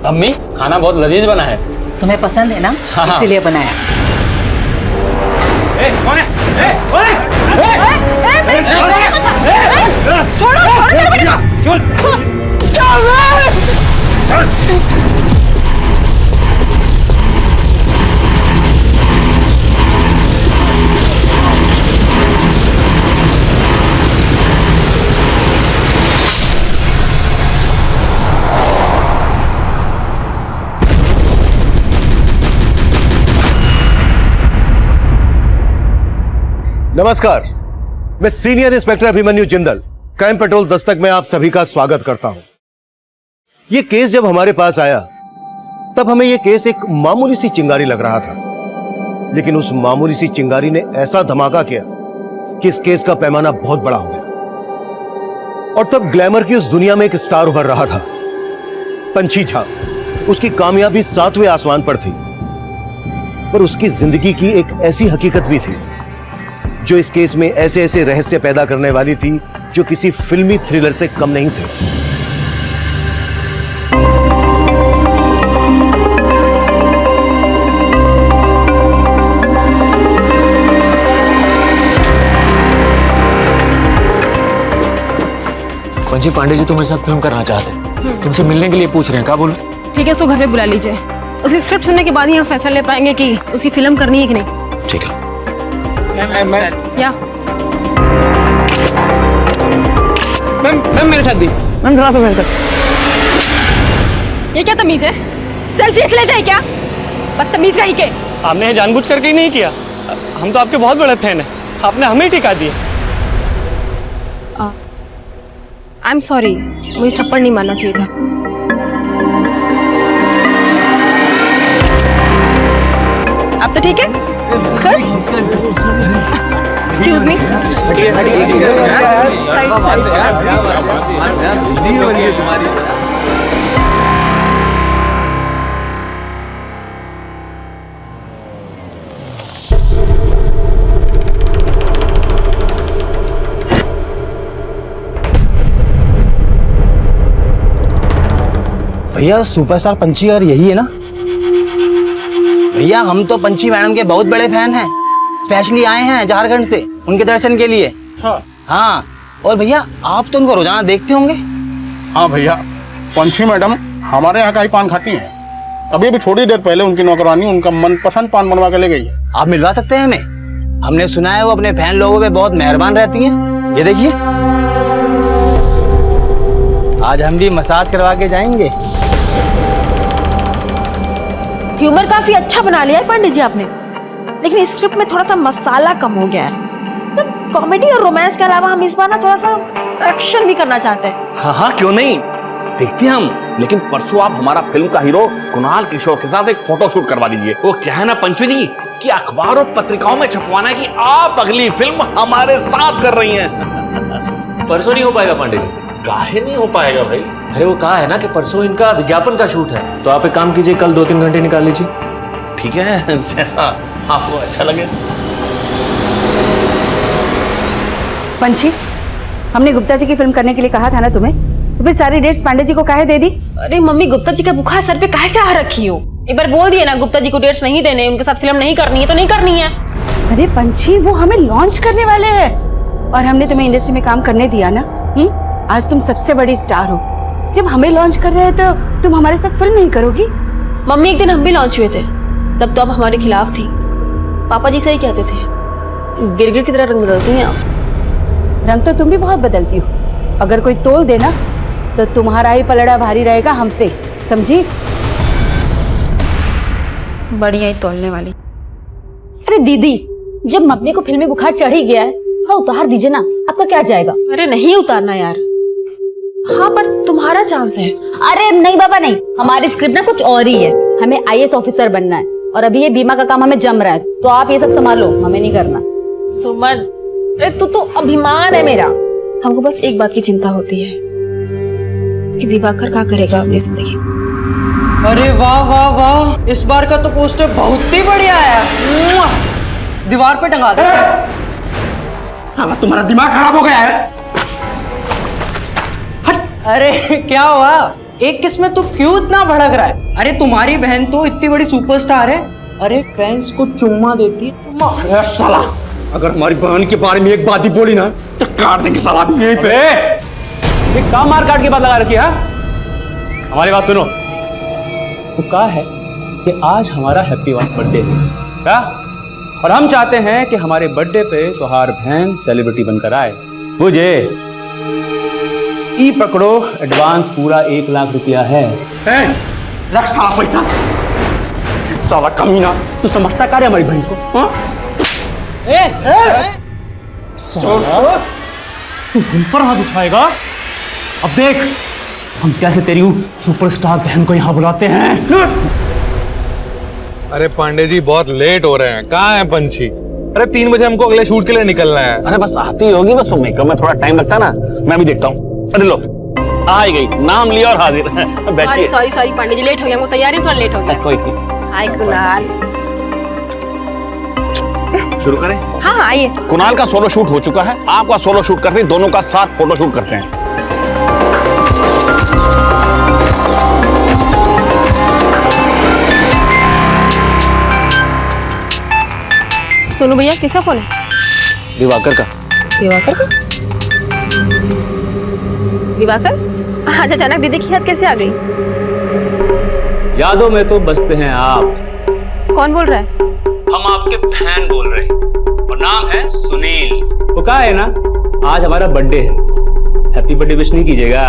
अम्मी खाना बहुत लजीज बना है। तुम्हें पसंद है ना? हाँ। इसीलिए बनाया। कौन है? छोड़ो नमस्कार, मैं senior inspector Abhimanyu Jindal, crime petrol Dastak में आप सभी का स्वागत करता हूं। यह केस जब हमारे पास आया तब हमें यह केस एक मामूली सी चिंगारी लग रहा था, लेकिन उस मामूली सी चिंगारी ने ऐसा धमाका किया कि इस केस का पैमाना बहुत बड़ा हो गया। और तब ग्लैमर की उस दुनिया में एक स्टार उभर रहा था, पंछी झा। उसकी कामयाबी 7वें आसमान पर थी, पर उसकी जिंदगी की एक ऐसी हकीकत भी थी जो इस केस में ऐसे ऐसे रहस्य पैदा करने वाली थी जो किसी फिल्मी थ्रिलर से कम नहीं थे। पंची पांडे जी तुम्हारे साथ फिल्म करना चाहते हैं, तुमसे मिलने के लिए पूछ रहे हैं, क्या बोलूं? ठीक है, उसको घर पे बुला लीजिए। उसकी स्क्रिप्ट सुनने के बाद ही हम फैसला ले पाएंगे कि उसकी फिल्म करनी है कि नहीं। ठीक है। या मैम मेरे साथ भी। मैम थोड़ा सा मेरे साथ। ये क्या तमीज है? सेल्फी लेते हैं क्या? बदतमीज कहीं के। आपने ये जानबूझ करके ही नहीं किया। हम तो आपके बहुत बड़े फैन हैं। आपने हमें ही टिका दिया। आई एम सॉरी, मुझे थप्पड़ नहीं मारना चाहिए था। अब तो ठीक है? खुश? Excuse me. भैया सुपरस्टार पंची और यही है ना? भैया हम तो पंची मैडम के बहुत बड़े फैन हैं, स्पेशली आए हैं झारखंड से उनके दर्शन के लिए। हाँ और भैया आप तो उनको रोजाना देखते होंगे। हाँ भैया, पंची मैडम हमारे यहाँ का ही पान खाती हैं। अभी भी थोड़ी देर पहले उनकी नौकरानी उनका मनपसंद पान बनवा के ले गई है। आप मिलवा सकते हैं हमें? हमने सुना है वो अपने फैन लोगों पे बहुत मेहरबान रहती हैं। ये देखिए, आज हम भी मसाज करवा के जाएंगे। ह्यूमर काफी अच्छा बना लिया है पांडे जी आपने, लेकिन इस स्क्रिप्ट में थोड़ा सा मसाला कम हो गया है। कॉमेडी और रोमांस के अलावा हम इस बार ना थोड़ा सा एक्शन भी करना चाहते हैं। हाँ हाँ क्यों नहीं, देखते हैं हम। लेकिन परसों आप हमारा फिल्म का हीरो कुणाल किशोर के साथ एक फोटो शूट करवा दीजिए। वो क्या है ना पंचू जी कि अखबार और पत्रिकाओं में छपवाना है कि आप अगली फिल्म हमारे साथ कर रही हैं। परसों नहीं हो पाएगा पांडे जी। काहे नहीं हो पाएगा भाई? अरे वो कहा है ना कि परसों इनका विज्ञापन का शूट है, तो आप एक काम कीजिए, कल 2-3 घंटे निकाल लीजिए। ठीक है, जैसा आपको अच्छा लगे। पंछी, हमने गुप्ता जी की फिल्म करने के लिए कहा था ना तुम्हें, तो फिर सारी डेट्स पांडे जी को काहे दे दी? अरे मम्मी, गुप्ता जी का बुखार सर पे काहे चढ़ा रखी हो? एक बार बोल दिए ना गुप्ता जी को डेट्स नहीं देने, उनके साथ फिल्म नहीं करनी है तो नहीं करनी है। अरे पंछी, वो हमें लॉन्च करने वाले हैं और हमने तुम्हें इंडस्ट्री में काम करने दिया ना। आज तुम सबसे बड़ी स्टार हो, जब हमें लॉन्च कर रहे हैं तो तुम हमारे साथ फिल्म नहीं करोगी? मम्मी, एक दिन हम भी लॉन्च हुए थे, तब तो आप हमारे खिलाफ थी। पापा जी सही कहते थे, गिरगिट की तरह रंग बदलती हैं आप। रंग तो तुम भी बहुत बदलती हो। अगर कोई तोल देना तो तुम्हारा ही पलड़ा भारी रहेगा हमसे, समझी? बढ़िया ही तोलने वाली। अरे दीदी, जब मम्मी को फिल्मी बुखार चढ़ ही गया है, हाँ उतार दीजिए ना, आपका क्या जाएगा? अरे नहीं उतारना यार। हाँ पर तुम्हारा चांस है। अरे नहीं बाबा नहीं, हमारी स्क्रिप्ट ना कुछ और ही है। हमें IAS ऑफिसर बनना है और अभी ये बीमा का काम हमें जम रहा है, तो आप ये सब संभालो, हमें नहीं करना। सुमन, अरे तू तो अभिमान है मेरा। हमको बस एक बात की चिंता होती है कि दिवाकर क्या करेगा अपनी जिंदगी। अरे वाह वाह वाह, इस बार का तो पोस्टर बहुत ही बढ़िया है। दीवार पे टंगा दे। हाँ, तुम्हारा दिमाग खराब हो गया है। अरे क्या हुआ? एक किस में तू क्यों इतना भड़क रहा है? अरे तुम्हारी बहन तो इतनी बड़ी सुपरस्टार है, अरे फैंस को चुम्मा देती है। अरे साला, अगर हमारी बहन के बारे में एक बात ही बोली ना तो काट देंगे साला यहीं पे। ये काम मार काट की बात लगा रखी है? हमारी बात सुनो। वो कहा है कि आज हमारा हैप्पी वन बर्थडे है क्या? और हम चाहते हैं कि हमारे बर्थडे पे तुम्हार बहन सेलिब्रिटी बनकर आए। मुझे ई पकड़ो, एडवांस पूरा 1 लाख रुपया है। रख साला पैसा। साला कमीना, तू समझता क्या रे हमारी बहन को? हाँ? तू हम पर हाथ उठाएगा? अब देख हम कैसे तेरी सुपरस्टार बहन को यहाँ बुलाते हैं। अरे पांडे जी बहुत लेट हो रहे हैं, कहाँ है पंछी? अरे 3 बजे हमको अगले शूट के लिए निकलना है। अरे बस आती होगी, बस मेकअप में थोड़ा टाइम लगता है ना, मैं भी देखता हूँ। अरे लो आ ही गई, नाम लिया और हाजिर। बैठिए। सॉरी पंडित जी, लेट हो गया, वो तैयारी में थोड़ा लेट हो गया। कोई नहीं, हाय कुणाल। शुरू करें? हाँ आइए। कुणाल का सोलो शूट हो चुका है, आपका सोलो शूट करते हैं, दोनों का साथ फोटो शूट करते हैं। सोनू भैया किसका फोन है? दिवाकर का। दिवाकर का? दिवाकर? आज अचानक दीदी की याद कैसे आ गई? यादों में तो बसते हैं आप। कौन बोल रहा है? हम आपके फैन बोल रहे हैं और नाम है सुनील। वो कहा है ना आज हमारा बर्थडे है, हैप्पी बर्थडे विश नहीं कीजिएगा?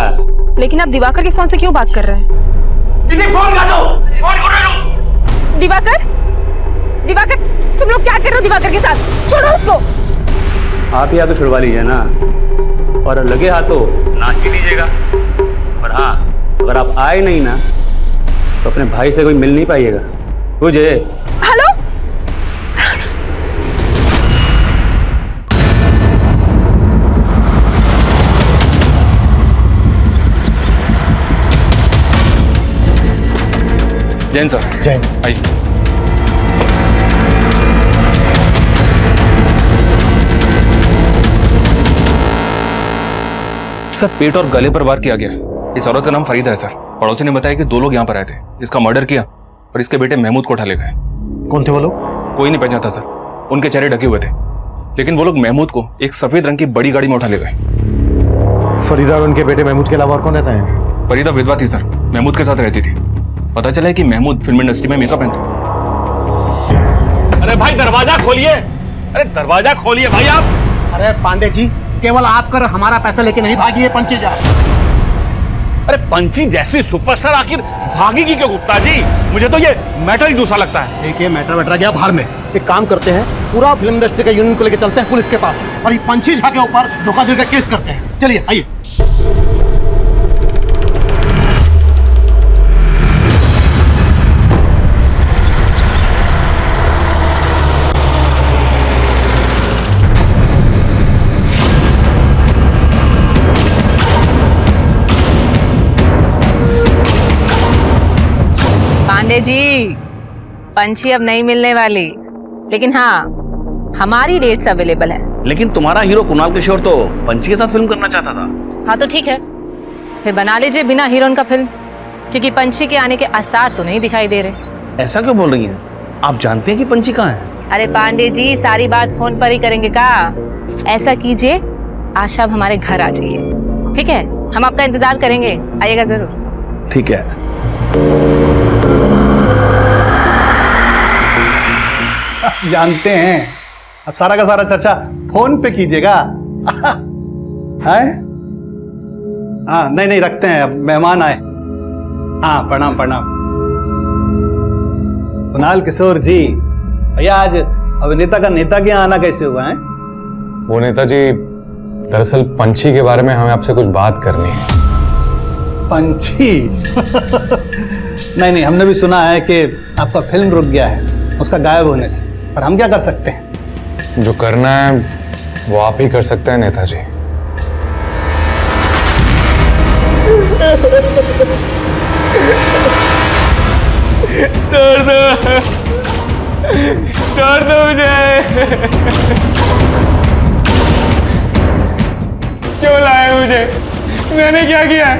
लेकिन आप दिवाकर के फोन से क्यों बात कर रहे हैं? दीदी फोन काटो, फोन काटो। दिवाकर, दिवाकर तुम लोग क्या कर रहे हो दिवाकर के साथ? छोड़ो उसको। आप ही या तो छुड़वा लीजिए ना, और लगे हाथों नाच भी दीजिएगा। और हाँ, अगर आप आए नहीं ना तो अपने भाई से कोई मिल नहीं पाइएगा। मुझे हेलो, जैन सर। जैन आइए। सर पेट और गले पर वार किया गया। इस औरत का नाम फरीदा है सर। पड़ोसी ने बताया कि 2 लोग यहाँ पर आए थे, इसका मर्डर किया और इसके बेटे महमूद को उठा ले गए। कौन थे वो लोग? कोई नहीं पहचानता सर, उनके चेहरे ढके हुए थे, लेकिन वो लोग महमूद को एक सफेद रंग की बड़ी गाड़ी में उठा ले गए। फरीदा और उनके बेटे महमूद के अलावा और कौन रहता है? फरीदा विधवा थी सर, महमूद के साथ रहती थी। पता चला है कि महमूद फिल्म इंडस्ट्री में मेकअप मैन था। अरे भाई दरवाजा खोलिए, अरे दरवाजा खोलिए भाई आप। अरे पांडे जी, केवल आप कर हमारा पैसा लेके नहीं भागिए पंची जा। अरे पंची जैसी सुपरस्टार आखिर भागेगी क्यों गुप्ता जी? मुझे तो ये मैटर ही दूसरा लगता है। देखिए मैटर वेटर गया बाहर में, एक काम करते हैं, पूरा फिल्म इंडस्ट्री का यूनियन को लेकर चलते हैं पुलिस के पास और ये पंची झा के ऊपर धोखाधड़ी का केस करते हैं। चलिए आइए। पांडे जी, पंछी अब नहीं मिलने वाली, लेकिन हाँ हमारी डेट्स अवेलेबल है। लेकिन तुम्हारा हीरो कुणाल किशोर तो पंची के साथ फिल्म करना चाहता था। हाँ तो ठीक है, फिर बना लीजिए बिना हीरोइन का फिल्म, क्योंकि पंछी के आने के आसार तो नहीं दिखाई दे रहे। ऐसा क्यों बोल रही हैं? आप जानते हैं कि पंची कहाँ है? अरे पांडे जी, सारी बात फोन पर ही करेंगे का? ऐसा कीजिए, आज शाम हमारे घर आ जाइए, ठीक है? हम आपका इंतजार करेंगे, आइएगा जरूर। ठीक है। जानते हैं, अब सारा का सारा चर्चा फोन पे कीजिएगा। है? हाँ नहीं रखते हैं, अब मेहमान आए। हाँ प्रणाम प्रणाम। कुणाल किशोर जी, भैया आज अभिनेता का नेता के यहाँ आना कैसे हुआ है? वो नेताजी, दरअसल पंछी के बारे में हमें आपसे कुछ बात करनी है। पंछी? नहीं हमने भी सुना है कि आपका फिल्म रुक गया है उसका गायब होने से, पर हम क्या कर सकते हैं? जो करना है वो आप ही कर सकते हैं नेताजी। छोड़ दो मुझे। क्यों लाए मुझे? मैंने क्या किया?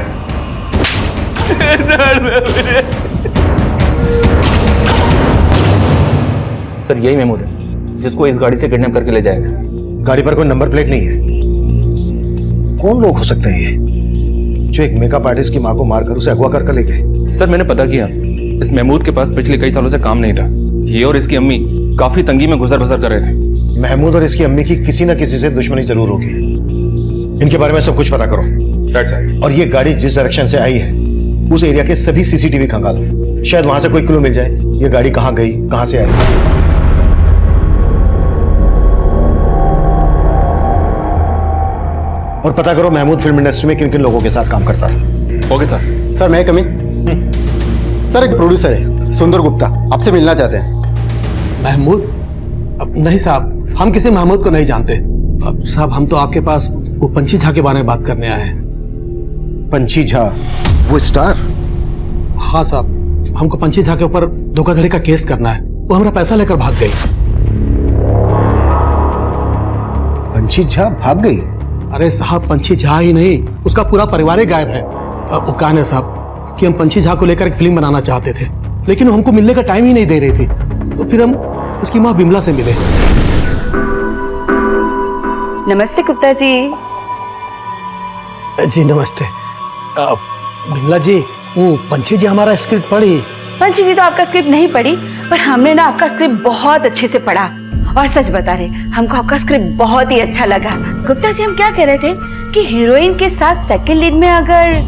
सर यही महमूद है जिसको इस गाड़ी से किडनैप करके ले जाएगा। गाड़ी पर कोई नंबर प्लेट नहीं है। कौन लोग हो सकते हैं ये जो एक मेकअप आर्टिस्ट की मां को मारकर उसे अगवा कर ले गए? सर मैंने पता किया, इस महमूद के पास पिछले कई सालों से काम नहीं था। ये और इसकी अम्मी काफी तंगी में गुजर बसर कर रहे थे। महमूद और इसकी अम्मी की किसी न किसी से दुश्मनी जरूर होगी। इनके बारे में सब कुछ पता करो। और ये गाड़ी जिस डायरेक्शन से आई है उस एरिया के सभी सीसीटीवी खंगालो, शायद वहां से कोई क्लू मिल जाए ये गाड़ी कहां गई, कहां से आई। और पता करो महमूद फिल्म इंडस्ट्री में किन किन लोगों के साथ काम करता था। Okay sir. सर मैं कमिंग। सर एक प्रोड्यूसर है सुंदर गुप्ता, आपसे मिलना चाहते हैं। महमूद? नहीं साहब, हम किसी महमूद को नहीं जानते। अब साहब हम तो आपके पास वो पंछी झा के बारे में बात करने आए हैं। पंछी झा? वो स्टार? हाँ साहब, हमको पंछी झा के ऊपर धोखाधड़ी का केस करना है। वो हमारा पैसा लेकर भाग गई। पंछी झा भाग गई? अरे साहब पंछी झा ही नहीं, उसका पूरा परिवार ही गायब है। वो कहा है साहब कि हम पंछी झा को लेकर एक फिल्म बनाना चाहते थे, लेकिन वो हमको मिलने का टाइम ही नहीं दे रही थी। तो फिर हम उसकी माँ बिमला से मिले। नमस्ते गुप्ता जी। जी नमस्ते। बिमला जी, वो पंछी जी हमारा स्क्रिप्ट पढ़ी? पंछी जी तो आपका स्क्रिप्ट नहीं पढ़ी, पर हमने ना आपका स्क्रिप्ट बहुत अच्छे से पढ़ा। और सच बता रहे, हमको आपका स्क्रिप्ट बहुत ही अच्छा लगा। गुप्ता जी हम क्या कह रहे थे कि हीरोइन के साथ सेकंड लीड में अगर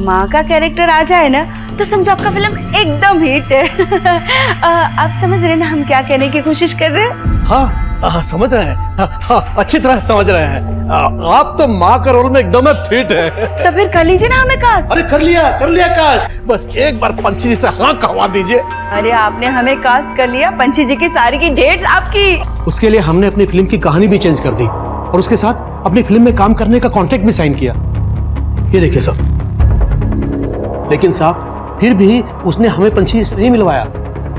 माँ का कैरेक्टर आ जाए ना तो समझो आपका फिल्म एकदम हिट है। आप समझ रहे ना हम क्या कहने की कोशिश कर रहे हैं? हाँ समझ रहे हैं। हाँ, अच्छी तरह समझ रहे हैं। आप तो माँ का रोल में एकदम फिट है। तो फिर कर लीजिए ना हमें कास्ट। अरे कर लिया कास्ट। बस एक बार पंछी जी से हाँ कहवा दीजिए। अरे आपने हमें कास्ट कर लिया, पंछी जी की सारी की डेट्स आपकी। उसके लिए हमने अपनी फिल्म की कहानी भी चेंज कर दी और उसके साथ अपनी फिल्म में काम करने का कॉन्ट्रैक्ट भी साइन किया। ये देखिए साहब। लेकिन साहब फिर भी उसने हमें पंछी से नहीं मिलवाया,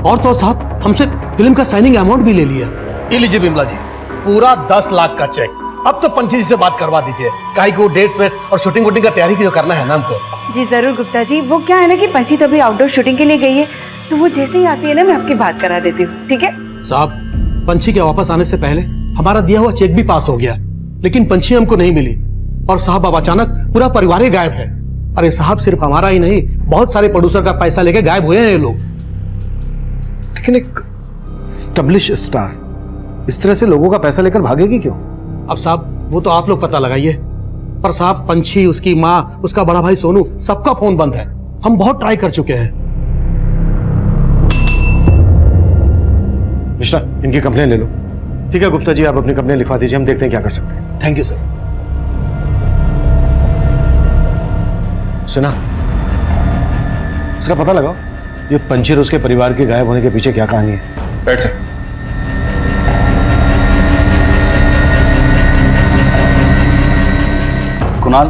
और तो साहब हमसे फिल्म का साइनिंग अमाउंट भी ले लिया। ये लीजिए बिमला जी, पूरा 10 लाख का चेक। अब तो पंछी जी से बात करवा दीजिए, काहे को डेट्स वेट्स और शूटिंग वूटिंग का तैयारी की जो करना है ना हमको। जी जरूर गुप्ता जी। वो क्या है ना कि पंछी तो अभी आउटडोर शूटिंग के लिए गई है, तो वो जैसे ही आती है ना मैं आपकी बात करा देती हूँ, ठीक है? साहब पंछी के वापस आने से पहले हमारा दिया हुआ चेक भी पास हो गया, लेकिन पंछी हमको नहीं मिली। और साहब अब अचानक पूरा परिवार ही गायब है। अरे साहब सिर्फ हमारा ही नहीं, बहुत सारे प्रोड्यूसर का पैसा लेके गायब हुए हैं ये लोग। लेकिन एक स्टैब्लिश स्टार इस तरह से लोगों का पैसा लेकर भागेगी क्यों? अब साहब वो तो आप लोग पता लगाइए। पर साहब पंछी, उसकी माँ, उसका बड़ा भाई सोनू, सबका फोन बंद है। हम बहुत ट्राई कर चुके हैं। मिश्रा इनकी कंप्लेन ले लो। ठीक है गुप्ता जी, आप अपनी कंप्लेन लिखवा दीजिए, हम देखते हैं क्या कर सकते हैं। Thank you sir. सुना, इसका पता लगाओ ये पंछी और उसके परिवार के गायब होने के पीछे क्या कहानी है। बैठ सर। कुणाल,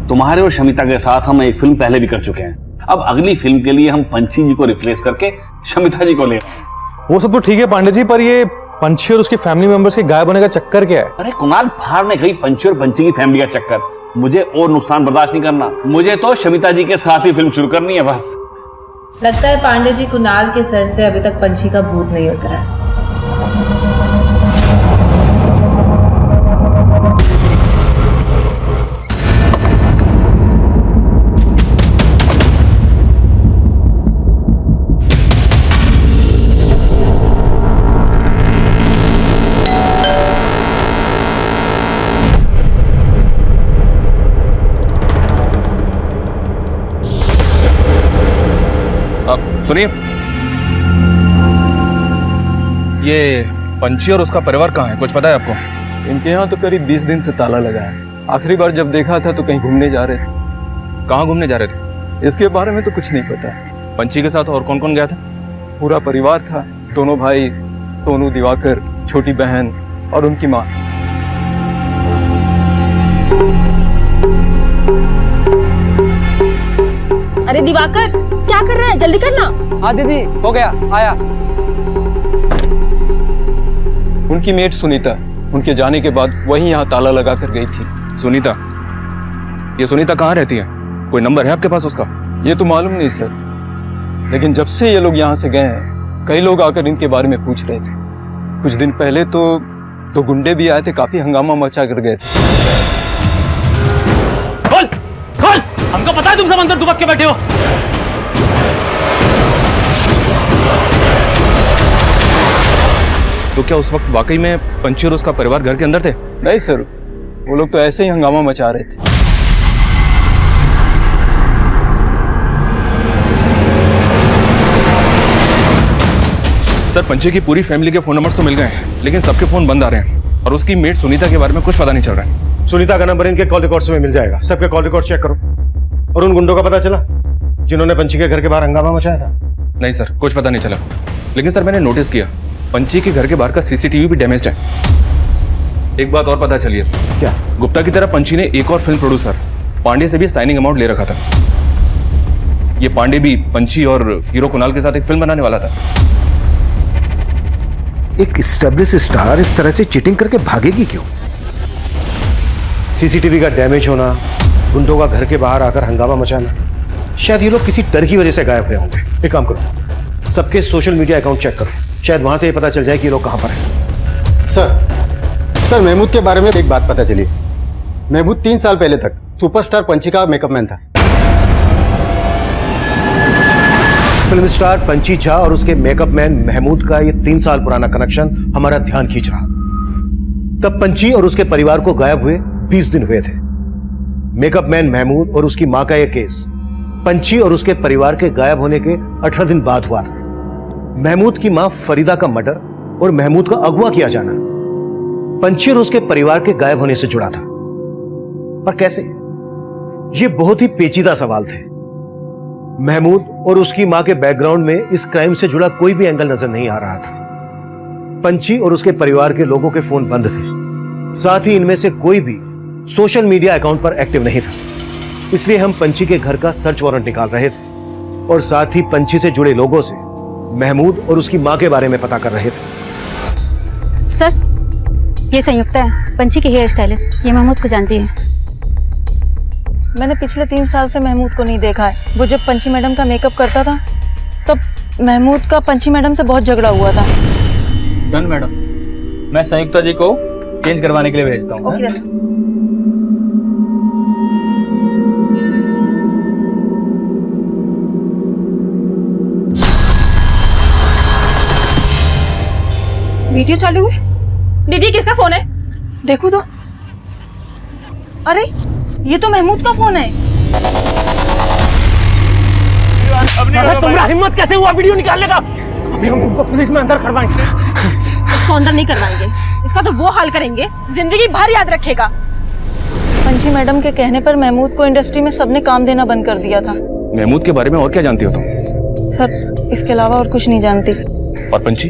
तुम्हारे और शमिता के साथ हम एक फिल्म पहले भी कर चुके हैं। अब अगली फिल्म के लिए हम पंछी जी को रिप्लेस करके शमिता जी को ले रहे हैं। वो सब तो ठीक है पांडे जी, पर ये पंछी और उसके फैमिली मेंबर्स के गायब होने का चक्कर क्या है? अरे कुणाल, बाहर में गई पंछी और पंछी की फैमिली का चक्कर। मुझे और नुकसान बर्दाश्त नहीं करना। मुझे तो शमिता जी के साथ ही फिल्म शुरू करनी है बस। लगता है पांडे जी कुणाल के सर से अभी तक पंछी का भूत नहीं उतरा। सुनिए, ये पंछी और उसका परिवार कहाँ है, कुछ पता है आपको? इनके यहाँ तो करीब 20 दिन से ताला लगा है। आखिरी बार जब देखा था तो कहीं घूमने जा रहे थे। कहाँ घूमने जा रहे थे? इसके बारे में तो कुछ नहीं पता। पंछी के साथ और कौन कौन गया था? पूरा परिवार था, दोनों भाई, सोनू, दिवाकर, छोटी बहन और उनकी माँ। अरे दिवाकर क्या कर रहा है, जल्दी करना। हाँ दीदी हो गया, आया। उनकी मेट सुनीता उनके जाने के बाद वही यहाँ ताला लगा कर गई थी। सुनीता? ये सुनीता कहाँ रहती है? कोई नंबर है आपके पास उसका? ये तो मालूम नहीं सर, लेकिन जब से ये लोग यहाँ से गए हैं कई लोग आकर इनके बारे में पूछ रहे थे। कुछ दिन पहले तो 2 गुंडे भी आए थे, काफी हंगामा मचा कर गए थे। खोल खोल, हमको पता है तुम सब अंदर दुबक के बैठे हो। तो क्या उस वक्त वाकई में पंची और उसका परिवार घर के अंदर थे? नहीं सर, वो लोग तो ऐसे ही हंगामा मचा रहे थे। सर, पंची की पूरी फैमिली के फोन नंबर्स तो मिल गए हैं, लेकिन सबके फोन बंद आ रहे हैं और उसकी मेट सुनीता के बारे में कुछ पता नहीं चल रहा है। सुनीता का नंबर इनके कॉल रिकॉर्ड्स में मिल जाएगा, सबके कॉल रिकॉर्ड चेक करो। और उन गुंडों का पता चला जिन्होंने पंची के घर के बाहर हंगामा मचाया था? नहीं सर, कुछ पता नहीं चला, लेकिन सर मैंने नोटिस किया पंची के घर के बाहर का सीसीटीवी भी डैमेज्ड है। एक बात और पता चली है। क्या? गुप्ता की तरह पंची ने एक और फिल्म प्रोड्यूसर पांडे से भी साइनिंग अमाउंट ले रखा था। ये पांडे भी पंची और हीरो कुणाल के साथ एक फिल्म बनाने वाला था। एक एस्टेब्लिश स्टार इस तरह से चीटिंग करके भागेगी क्यों? सीसीटीवी का डैमेज होना, गुंडों का घर के बाहर आकर हंगामा मचाना, शायद ये लोग किसी डर की वजह से गायब हुए होंगे। एक काम करो, सबके सोशल मीडिया अकाउंट चेक करो, शायद वहां से ये पता चल जाए कि ये लोग कहां पर हैं। सर महमूद के बारे में एक बात पता चली। महमूद 3 साल पहले तक सुपरस्टार पंची का मेकअप मैन था। फिल्म स्टार पंची झा और उसके मेकअप मैन महमूद का ये 3 साल पुराना कनेक्शन हमारा ध्यान खींच रहा। तब पंची और उसके परिवार को गायब हुए 20 दिन हुए थे। मेकअप मैन महमूद और उसकी मां का यह केस पंची और उसके परिवार के गायब होने के 18 दिन बाद हुआ था। महमूद की मां फरीदा का मर्डर और महमूद का अगवा किया जाना पंची और उसके परिवार के गायब होने से जुड़ा था। पर कैसे? ये बहुत ही पेचीदा सवाल थे। महमूद और उसकी मां के बैकग्राउंड में इस क्राइम से जुड़ा कोई भी एंगल नजर नहीं आ रहा था। पंची और उसके परिवार के लोगों के फोन बंद थे, साथ ही इनमें से कोई भी सोशल मीडिया अकाउंट पर एक्टिव नहीं था। इसलिए हम पंची के घर का सर्च वारंट निकाल रहे थे और साथ ही पंची से जुड़े लोगों से महमूद और उसकी मां के बारे में पता कर रहे थे। सर, ये संयुक्ता है, पंची की हेयर स्टाइलिस्ट। ये महमूद को जानती है। मैंने पिछले 3 साल से महमूद को नहीं देखा है। वो जब पंची मैडम का मेकअप करता था तब महमूद का पंची मैडम से बहुत झगड़ा हुआ था। डन मैडम, मैं संयुक्ता जी को चेंज करवाने के लिए भेजता हूँ। ओके। वीडियो चालू है। दीदी, किसका फोन है? देखो तो। अरे ये तो महमूद का फोन है। तुम्हारा हिम्मत कैसे हुआ वीडियो निकालने का? अभी हम तुमको पुलिस में अंदर करवाएंगे। इसको अंदर नहीं करवाएंगे, इसका तो वो हाल करेंगे जिंदगी भर याद रखेगा। पंची मैडम के कहने पर महमूद को इंडस्ट्री में सबने काम देना बंद कर दिया था। महमूद के बारे में और क्या जानती हो तुम? सर, इसके अलावा और कुछ नहीं जानती। और पंची,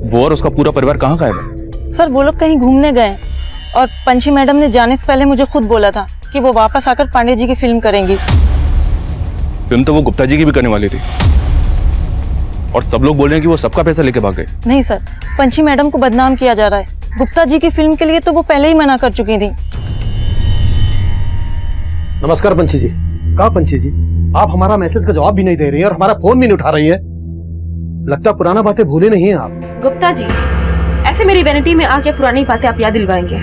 वो और उसका पूरा परिवार कहाँ गायब है? सर, वो लोग कहीं घूमने गए और पंची मैडम ने जाने से पहले मुझे खुद बोला था कि वो वापस आकर पांडे जी की फिल्म करेंगी। फिल्म तो वो गुप्ता जी की भी करने वाली थी और सब लोग बोल रहे हैं कि वो सबका पैसा लेके भाग गए। नहीं सर, पंची मैडम को बदनाम किया जा रहा है। गुप्ता जी की फिल्म के लिए तो वो पहले ही मना कर चुकी थी। नमस्कार पंची जी। कहा पंची जी, आप हमारा मैसेज का जवाब भी नहीं दे रही हैं और हमारा फोन भी नहीं उठा रही है। लगता पुराना बातें भूले नहीं हैं आप। गुप्ता जी, ऐसे मेरी वैनिटी में आके पुरानी बातें आप याद दिलवाएंगे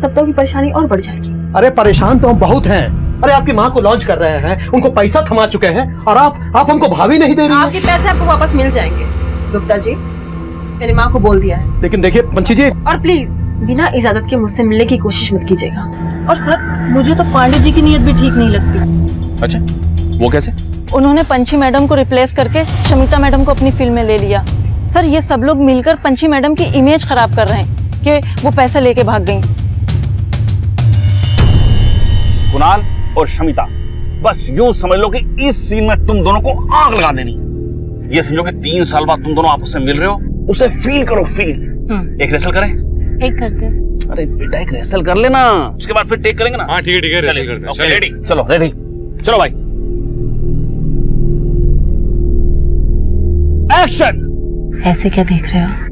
तब तो की परेशानी और बढ़ जाएगी। अरे परेशान तो हम बहुत हैं। अरे आपकी माँ को लॉन्च कर रहे हैं, उनको पैसा थमा चुके हैं और आप हमको भाभी नहीं दे रही हैं। आपके पैसे आपको वापस मिल जाएंगे गुप्ता जी, मैंने माँ को बोल दिया है। लेकिन देखिए पंची जी, और प्लीज बिना इजाजत के मुझसे मिलने की कोशिश मत कीजिएगा। और सर, मुझे तो पांडे जी की नीयत भी ठीक नहीं लगती। अच्छा, वो कैसे? उन्होंने पंची मैडम को रिप्लेस करके शमिता मैडम को अपनी फिल्म में ले लिया। सर, ये सब लोग मिलकर पंची मैडम की इमेज खराब कर रहे हैं कि वो पैसा लेके भाग गई। कुणाल और शमिता, बस यूं समझ लो कि इस सीन में तुम दोनों को आग लगा देनी है। ये समझो कि 3 साल बाद तुम दोनों आपस में मिल रहे हो, उसे फील करो, फील। एक रेसल करें? एक करते हैं। अरे बेटा, एक रेसल कर लेना, उसके बाद फिर टेक करेंगे ना। हाँ ठीक है, रेसल करते हैं। Okay, ready? चलो रेडी, चलो भाई, एक्शन। ऐसे क्या देख रहे हो?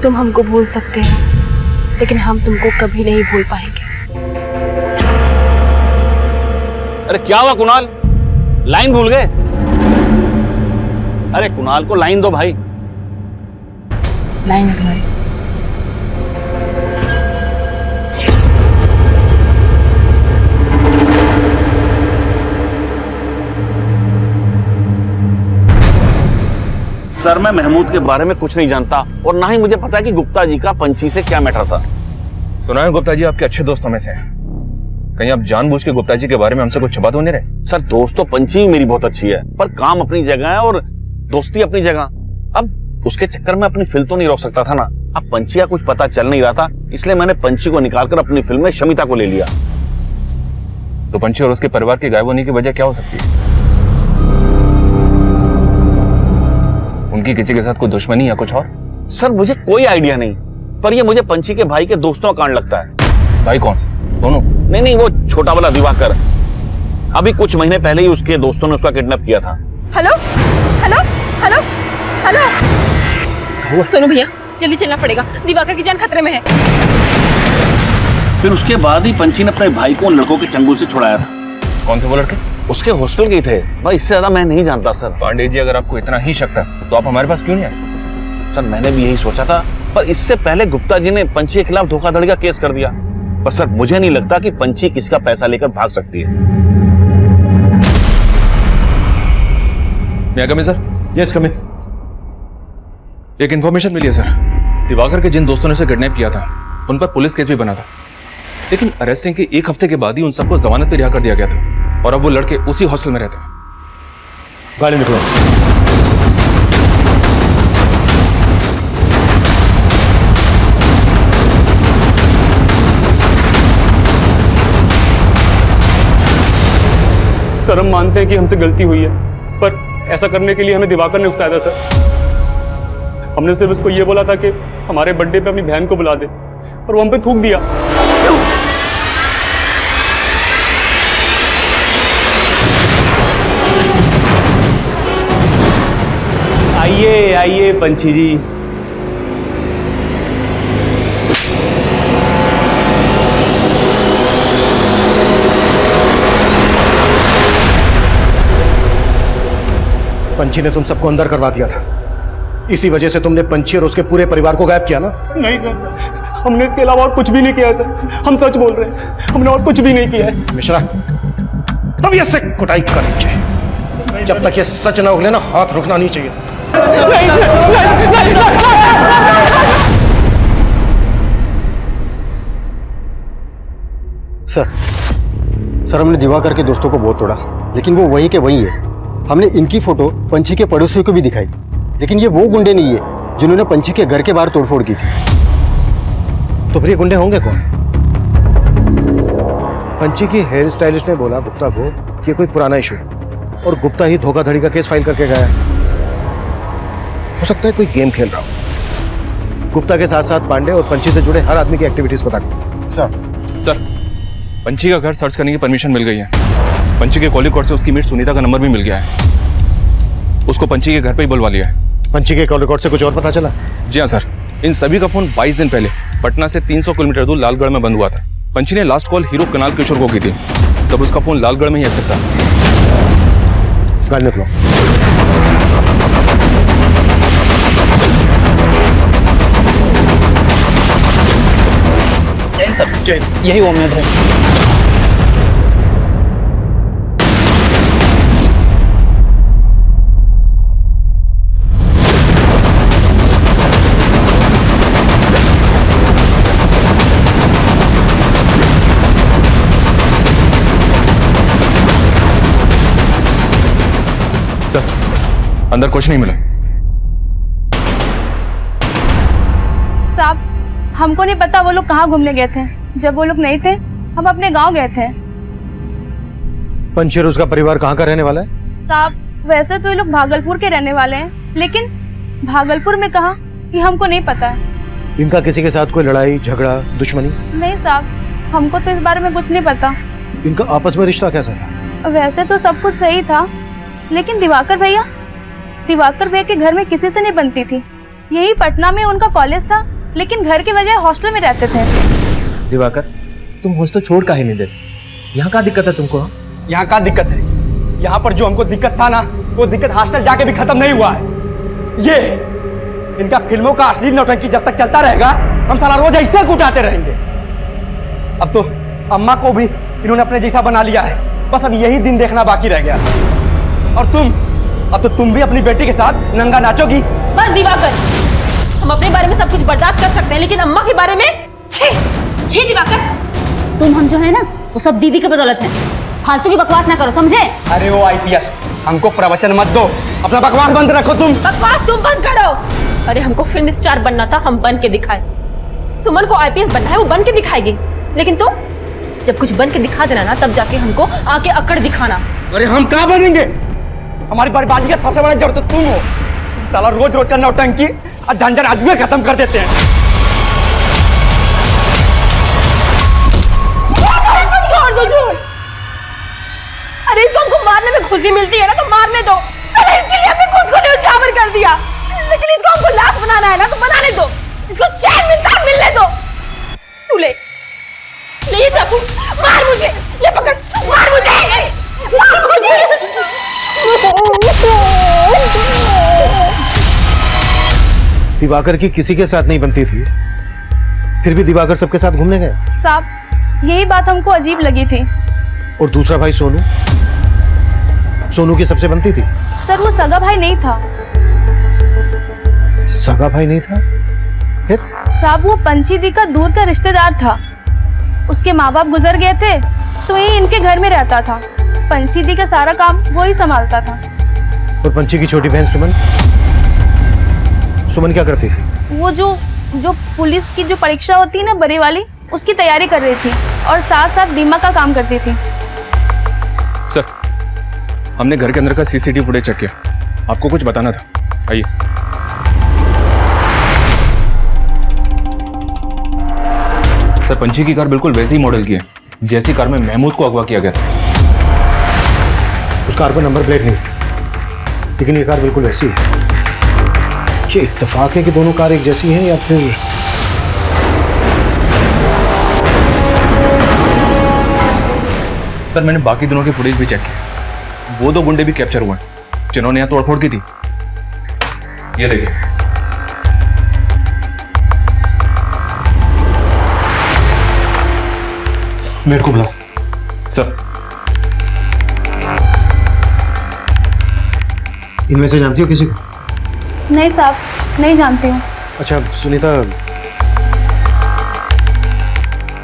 तुम हमको भूल सकते हो, लेकिन हम तुमको कभी नहीं भूल पाएंगे। अरे क्या हुआ कुणाल, लाइन भूल गए? अरे कुणाल को लाइन दो भाई। लाइन है तुम्हारी। सर मैं महमूद के बारे में कुछ नहीं जानता और ना ही मुझे पता है कि गुप्ता जी का पंची से क्या मैटर था। सुना है गुप्ता जी आपके अच्छे दोस्तों में से हैं। कहीं आप जानबूझ के गुप्ता जी के बारे में हमसे कुछ छुपा तो नहीं रहे? सर दोस्त तो पंची भी मेरी बहुत अच्छी है, पर काम अपनी जगह है और दोस्ती अपनी जगह। अब उसके चक्कर में अपनी फिल्म तो नहीं रोक सकता था ना। अब पंची का कुछ पता चल नहीं रहा था, इसलिए मैंने पंची को निकालकर अपनी फिल्म में शमिता को ले लिया। तो पंची और उसके परिवार के गायब होने की वजह क्या हो सकती है? उनकी किसी के साथ कोई दुश्मनी या कुछ और? सर मुझे कोई आइडिया नहीं, पर ये मुझे पंची के भाई के दोस्तों का कांड लगता है। भाई कौन? दोनों? नहीं, वो छोटा वाला दिवाकर। अभी कुछ महीने पहले ही उसके दोस्तों ने उसका किडनैप किया था। हेलो हेलो हेलो हेलो, सुनो भैया जल्दी चलना पड़ेगा, दिवाकर की जान खतरे में है। फिर उसके बाद ही पंची ने अपने भाई को उन लड़कों के चंगुल से छुड़ाया था। कौन थे वो लड़के? उसके हॉस्टल के थे भाई, इससे ज्यादा मैं नहीं जानता सर। पांडे जी अगर आपको इतना ही शक था तो आप हमारे पास क्यों नहीं आए? सर मैंने भी यही सोचा था, पर इससे पहले गुप्ता जी ने पंची के खिलाफ धोखाधड़ी का केस कर दिया। पर सर मुझे नहीं लगता कि पंची किसी का पैसा लेकर भाग सकती है। मैं कम सर? Yes come. एक इन्फॉर्मेशन मिली है सर, दिवाकर के जिन दोस्तों ने उसे किडनैप किया था उन पर पुलिस केस भी बना था, लेकिन अरेस्टिंग के एक हफ्ते के बाद ही उन सबको जमानत पर रिहा कर दिया गया था और अब वो लड़के उसी हॉस्टल में रहते हैं। गाड़ी निकलो। सर हम मानते हैं कि हमसे गलती हुई है, पर ऐसा करने के लिए हमें दिवाकर ने उकसाया था सर। हमने सिर्फ उसको ये बोला था कि हमारे बर्थडे पे अपनी बहन को बुला दे, और वो हम पे थूक दिया। आइए आइए पंची जी। पंची ने तुम सबको अंदर करवा दिया था, इसी वजह से तुमने पंची और उसके पूरे परिवार को गायब किया ना? नहीं सर, हमने इसके अलावा और कुछ भी नहीं किया है सर, हम सच बोल रहे हैं, हमने और कुछ भी नहीं किया है। मिश्रा तब ये से कुटाई करेंगे, जब तक ये सच ना उगले ना हाथ रुकना नहीं चाहिए। सर हमने दिवाकर के दोस्तों को बहुत तोड़ा, लेकिन वो वहीं के वहीं है। हमने इनकी फोटो पंची के पड़ोसियों को भी दिखाई, लेकिन ये वो गुंडे नहीं है जिन्होंने पंची के घर के बाहर तोड़फोड़ की थी। तो फिर ये गुंडे होंगे कौन? पंची की हेयर स्टाइलिस्ट ने बोला गुप्ता को कि कोई पुराना इशू है और गुप्ता ही धोखाधड़ी का केस फाइल करके गया है। हो सकता है कोई गेम खेल रहा हो। गुप्ता के साथ साथ पांडे और पंची से जुड़े हर आदमी की एक्टिविटीज पता करो। सर पंची का घर सर्च करने की परमिशन मिल गई है। पंची के कॉलिंग रिकॉर्ड से उसकी मीट सुनीता का नंबर भी मिल गया है। उसको पंची के घर पे ही बुलवा लिया है। पंची के कॉल रिकॉर्ड से कुछ और पता चला? जी हाँ सर, इन सभी का फोन 22 दिन पहले पटना से 300 किलोमीटर दूर लालगढ़ में बंद हुआ था। पंची ने लास्ट कॉल हीरो कुणाल किशोर को की थी, तब उसका फोन लालगढ़ में ही एक्टिव था। गाड़ी निकलो। सर यही उम्मीद है। सर अंदर कुछ नहीं मिला। साहब हमको नहीं पता वो लोग कहाँ घूमने गए थे। जब वो लोग नहीं थे हम अपने गांव गए थे। पंची और उसका परिवार कहाँ का रहने वाला है? साहब वैसे तो ये लोग भागलपुर के रहने वाले हैं, लेकिन भागलपुर में कहाँ ये हमको नहीं पता है। इनका किसी के साथ कोई लड़ाई झगड़ा दुश्मनी? नहीं साहब, हमको तो इस बारे में कुछ नहीं पता। इनका आपस में रिश्ता कैसा था? वैसे तो सब कुछ सही था, लेकिन दिवाकर भैया के घर में किसी से नहीं बनती थी। यही पटना में उनका कॉलेज था, लेकिन घर के बजाय हॉस्टल में रहते थे। दिवाकर, तुम हॉस्टल छोड़ काहे नहीं देते? यहाँ क्या दिक्कत है तुमको? यहाँ क्या दिक्कत है? यहाँ पर जो हमको दिक्कत था ना, वो दिक्कत हॉस्टल जाके भी खत्म नहीं हुआ है। ये इनका फिल्मों का अश्लील नौटंकी जब तक चलता रहेगा, हम साला रोज ऐसे कुटाते रहेंगे। अब तो अम्मा को भी इन्होंने अपने जैसा बना लिया है। बस अब यही दिन देखना बाकी रह गया। और तुम, अब तो तुम भी अपनी बेटी के साथ नंगा नाचोगी। बस दिवाकर, हम अपने बारे में सब कुछ बर्दाश्त कर सकते हैं, लेकिन अम्मा के बारे में छी छी। दिवाकर, तुम हम जो है ना, वो सब दीदी की बदौलत है। फालतू की बकवास ना करो, समझे? अरे वो आईपीएस, हमको प्रवचन मत दो, अपना बकवास बंद रखो। तुम बकवास तुम बंद करो। अरे हमको फिल्म स्टार बनना था, हम बन के दिखाए। सुमन को आईपीएस बनना है, वो बन के दिखाएगी। लेकिन तुम जब कुछ बन के दिखा देना ना, तब जाके हमको आके अकड़ दिखाना। अरे हम कहाँ बनेंगे? हमारी बर्बादी का सबसे बड़ा जड़ तो तुम हो। साला रोज रोज का नौटंकी और झंझट आज में खत्म कर देते हैं। छोड़ दो, छोड़। अरे इसको हमको मारने में खुशी मिलती है ना, तो मारने दो। अरे इसके लिए हमने खुद को न्यौछावर कर दिया, लेकिन इसको हमको लाश बनाना है ना, तो बनाने दो। इसको चैन मिलता है, मिलने दो। तू ले ये चाकू, मार मुझे। ले पकड़, मार मुझे, मार मुझे। दिवाकर की किसी के साथ नहीं बनती थी, फिर भी दिवाकर सबके साथ घूमने गया। साहब, यही बात हमको अजीब लगी थी। और दूसरा भाई सोनू, सोनू की सबसे बनती थी। सर वो सगा भाई नहीं था। सगा भाई नहीं था? फिर? साहब वो पंची दी का दूर का रिश्तेदार था। उसके माँ बाप गुजर गए थे, तो ये इनके घर में रहता था। पंची दी का सारा काम वो ही संभालता था। और पंची की छोटी बहन सुमन, सुमन क्या करती थी? वो जो पुलिस की जो परीक्षा होती है ना, बड़ी वाली, उसकी तैयारी कर रही थी और साथ साथ बीमा का काम करती थी। सर, हमने घर के अंदर का सीसीटीवी फुटेज चेक किया, आपको कुछ बताना था। आइए। सर, पंची की कार बिल्कुल वैसी मॉडल की है जैसी कार में महमूद को अगवा किया गया था। उस कार पर नंबर प्लेट नहीं, लेकिन ये कार बिल्कुल वैसी है। ये इत्तेफाक है कि दोनों कार एक जैसी हैं या फिर सर, मैंने बाकी दोनों के फुटेज भी चेक किया, वो दो गुंडे भी कैप्चर हुए जिन्होंने यहाँ तोड़फोड़ की थी। ये देखिए। मेरे को बुलाओ। सर, इनमें से जानती हो किसी को? नहीं साहब, नहीं जानती हूँ। अच्छा सुनीता,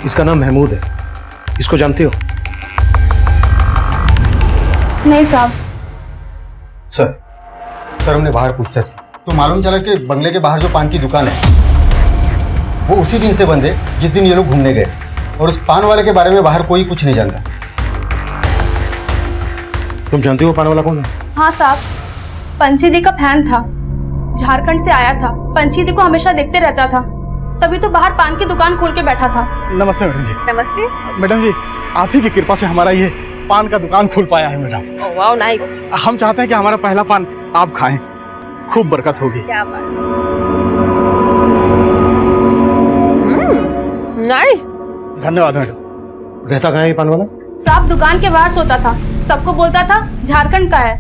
इसका नाम महमूद है, इसको जानती हो? नहीं साहब। सर हमने बाहर पूछताछ की तो मालूम चला कि बंगले के बाहर जो पान की दुकान है वो उसी दिन से बंद है जिस दिन ये लोग घूमने गए, और उस पान वाले के बारे में बाहर कोई कुछ नहीं जानता। तुम जानती हो पान वाला कौन है? हाँ साहब, पंची दी का फैन था, झारखंड से आया था। पंची दी को हमेशा देखते रहता था, तभी तो बाहर पान की दुकान खोल के बैठा था। नमस्ते मैडम जी। नमस्ते मैडम जी, आप ही की कृपा से हमारा ये पान का दुकान खुल पाया है मैडम। Wow, nice. हम चाहते हैं कि हमारा पहला पान आप खाएं, खूब बरकत होगी। क्या बात। नाइस। धन्यवाद मैडम। रहता कहाँ है ये पान वाला? साहब दुकान के बाहर सोता था, सबको बोलता था झारखंड का है।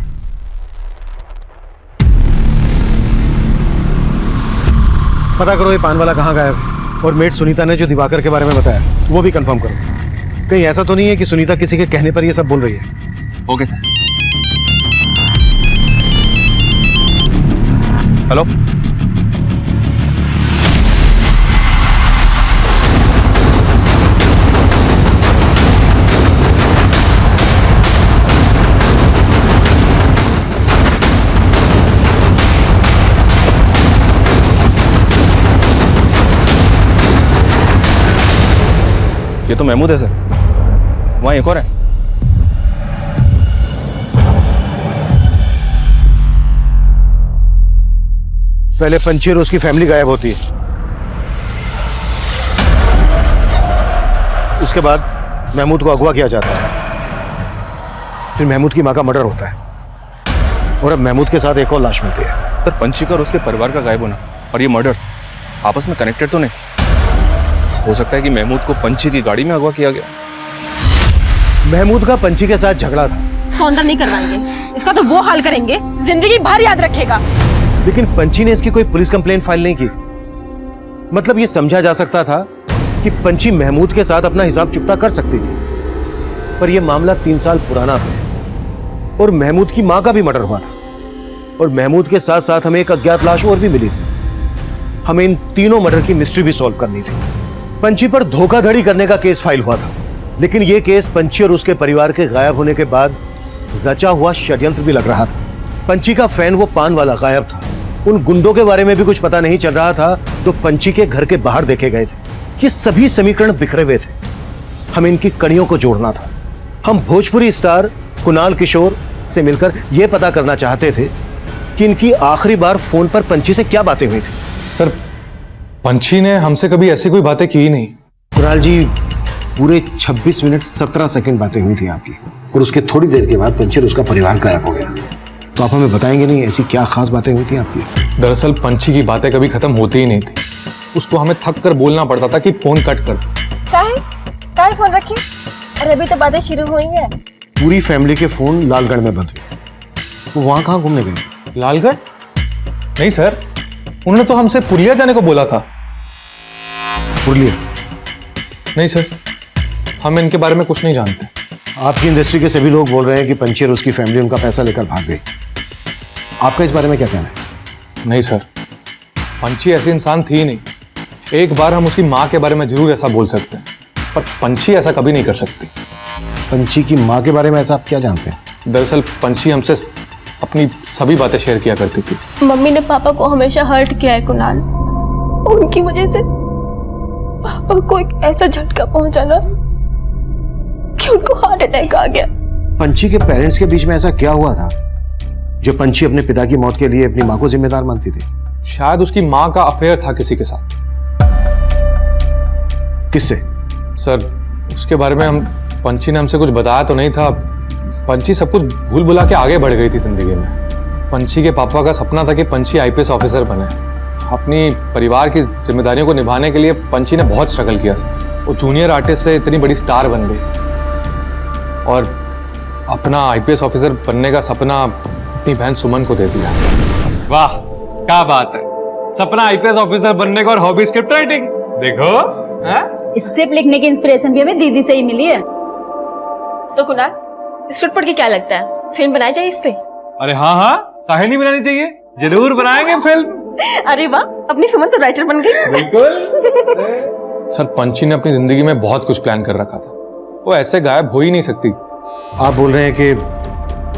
पता करो ये पान वाला कहाँ गायब है, और मेट सुनीता ने जो दिवाकर के बारे में बताया वो भी कंफर्म करो। कहीं ऐसा तो नहीं है कि सुनीता किसी के कहने पर ये सब बोल रही है? Okay sir. हेलो, ये तो महमूद है सर, वहाँ एक और है। पहले पंची और उसकी फैमिली गायब होती है, उसके बाद महमूद को अगवा किया जाता है, फिर महमूद की मां का मर्डर होता है, और अब महमूद के साथ एक और लाश मिलती है। सर, पंची का और उसके परिवार का गायब होना और ये मर्डर्स, आपस में कनेक्टेड तो नहीं? हो सकता है कि महमूद को पंछी की गाड़ी में अगवा किया गया। महमूद का पंछी के साथ झगड़ा था, इसका अंदर नहीं करवाएंगे, इसका तो वो हाल करेंगे जिंदगी भर याद रखेगा। लेकिन पंछी ने इसकी कोई पुलिस कंप्लेंट फाइल नहीं की। मतलब ये समझा जा सकता था कि पंछी महमूद के साथ अपना हिसाब चुकता कर सकती थी, पर यह मामला 3 साल पुराना था और महमूद की मां का भी मर्डर हुआ था, और महमूद के साथ साथ हमें एक अज्ञात लाश और भी मिली थी। हमें इन तीनों मर्डर की मिस्ट्री भी सॉल्व करनी थी। पंछी पर धोखाधड़ी करने का केस फाइल हुआ था, लेकिन यह केस पंछी और उसके परिवार के गायब होने के बाद रचा हुआ षड्यंत्र भी लग रहा था। पंछी का फैन वो पान वाला गायब था, उन गुंडों के बारे में भी कुछ पता नहीं चल रहा था तो पंछी के घर के बाहर देखे गए थे। ये सभी समीकरण बिखरे हुए थे, हमें इनकी कड़ियों को जोड़ना था। हम भोजपुरी स्टार कुणाल किशोर से मिलकर यह पता करना चाहते थे कि इनकी आखिरी बार फोन पर पंछी से क्या बातें हुई थी। सर, पंछी ने हमसे कभी ऐसी कोई बातें की ही नहीं। कुणाल जी, पूरे 26 मिनट 17 सेकंड बातें हुई थी आपकी, और उसके थोड़ी देर के बाद पंछी और उसका परिवार गायब हो गया। तो आप हमें बताएंगे नहीं ऐसी क्या खास बातें हुई थी आपकी? दरअसल पंछी की बातें कभी खत्म होती ही नहीं थी। उसको हमें थक कर बोलना पड़ता था कि फोन कट कर दो। काहे फोन रखी? अरे अभी तो बातें शुरू हुई हैं। पूरी फैमिली के फोन लालगढ़ में बंद हुए। वो वहां कहाँ घूमने गए? लालगढ़? नहीं सर, उन्होंने तो हमसे पुरलिया जाने को बोला था। पुरलिया? नहीं सर, हम इनके बारे में कुछ नहीं जानते। आपकी इंडस्ट्री के सभी लोग बोल रहे हैं कि पंछी और उसकी फैमिली उनका पैसा लेकर भाग गई। आपका इस बारे में क्या कहना है? नहीं सर, पंछी ऐसी इंसान थी नहीं। एक बार हम उसकी माँ के बारे में जरूर ऐसा बोल सकते हैं, पर पंछी ऐसा कभी नहीं कर सकती। पंछी की माँ के बारे में ऐसा आप क्या जानते हैं? दरअसल पंछी हमसे अपनी सभी बातें शेयर किया करती थी। मम्मी ने पापा को हमेशा हर्ट किया है कुणाल, उनकी वजह से पापा को एक ऐसा झटका पहुंचा ना कि उनको हार्ट अटैक आ गया। पंछी के पेरेंट्स के बीच में ऐसा क्या हुआ था जो पंछी अपने पिता की मौत के लिए अपनी माँ को जिम्मेदार मानती थी? शायद उसकी माँ का अफेयर था किसी के साथ। किससे? सर, उसके बारे में पंछी ने हमसे कुछ बताया तो नहीं था। पंछी सब कुछ भूल भुला के आगे बढ़ गई थी जिंदगी में। पंछी के पापा का सपना था कि पंछी आईपीएस ऑफिसर बने। अपनी परिवार की जिम्मेदारियों को निभाने के लिए पंछी ने बहुत स्ट्रगल किया था। वो जूनियर आर्टिस्ट से इतनी बड़ी स्टार बन गई और अपना आईपीएस ऑफिसर बनने का सपना अपनी बहन सुमन को दे दिया। वाह, क्या बात है। सपना आईपीएस ऑफिसर बनने का और हॉबी स्क्रिप्ट राइटिंग। देखो, स्क्रिप्ट लिखने की इंस्पिरेशन भी हमें दीदी से ही मिली है। तो कुणाल, स्क्रिप्ट पढ़ के क्या लगता है, फिल्म बनाई जाए इस पे? अरे हाँ हाँ, काहे नहीं बनानी चाहिए, जरूर बनाएंगे फिल्म। अरे वाह, अपनी सुमन तो राइटर बन गई। बिल्कुल। सर, पंछी ने अपनी जिंदगी में बहुत कुछ प्लान कर रखा था। वो ऐसे गायब हो ही नहीं सकती। आप बोल रहे हैं कि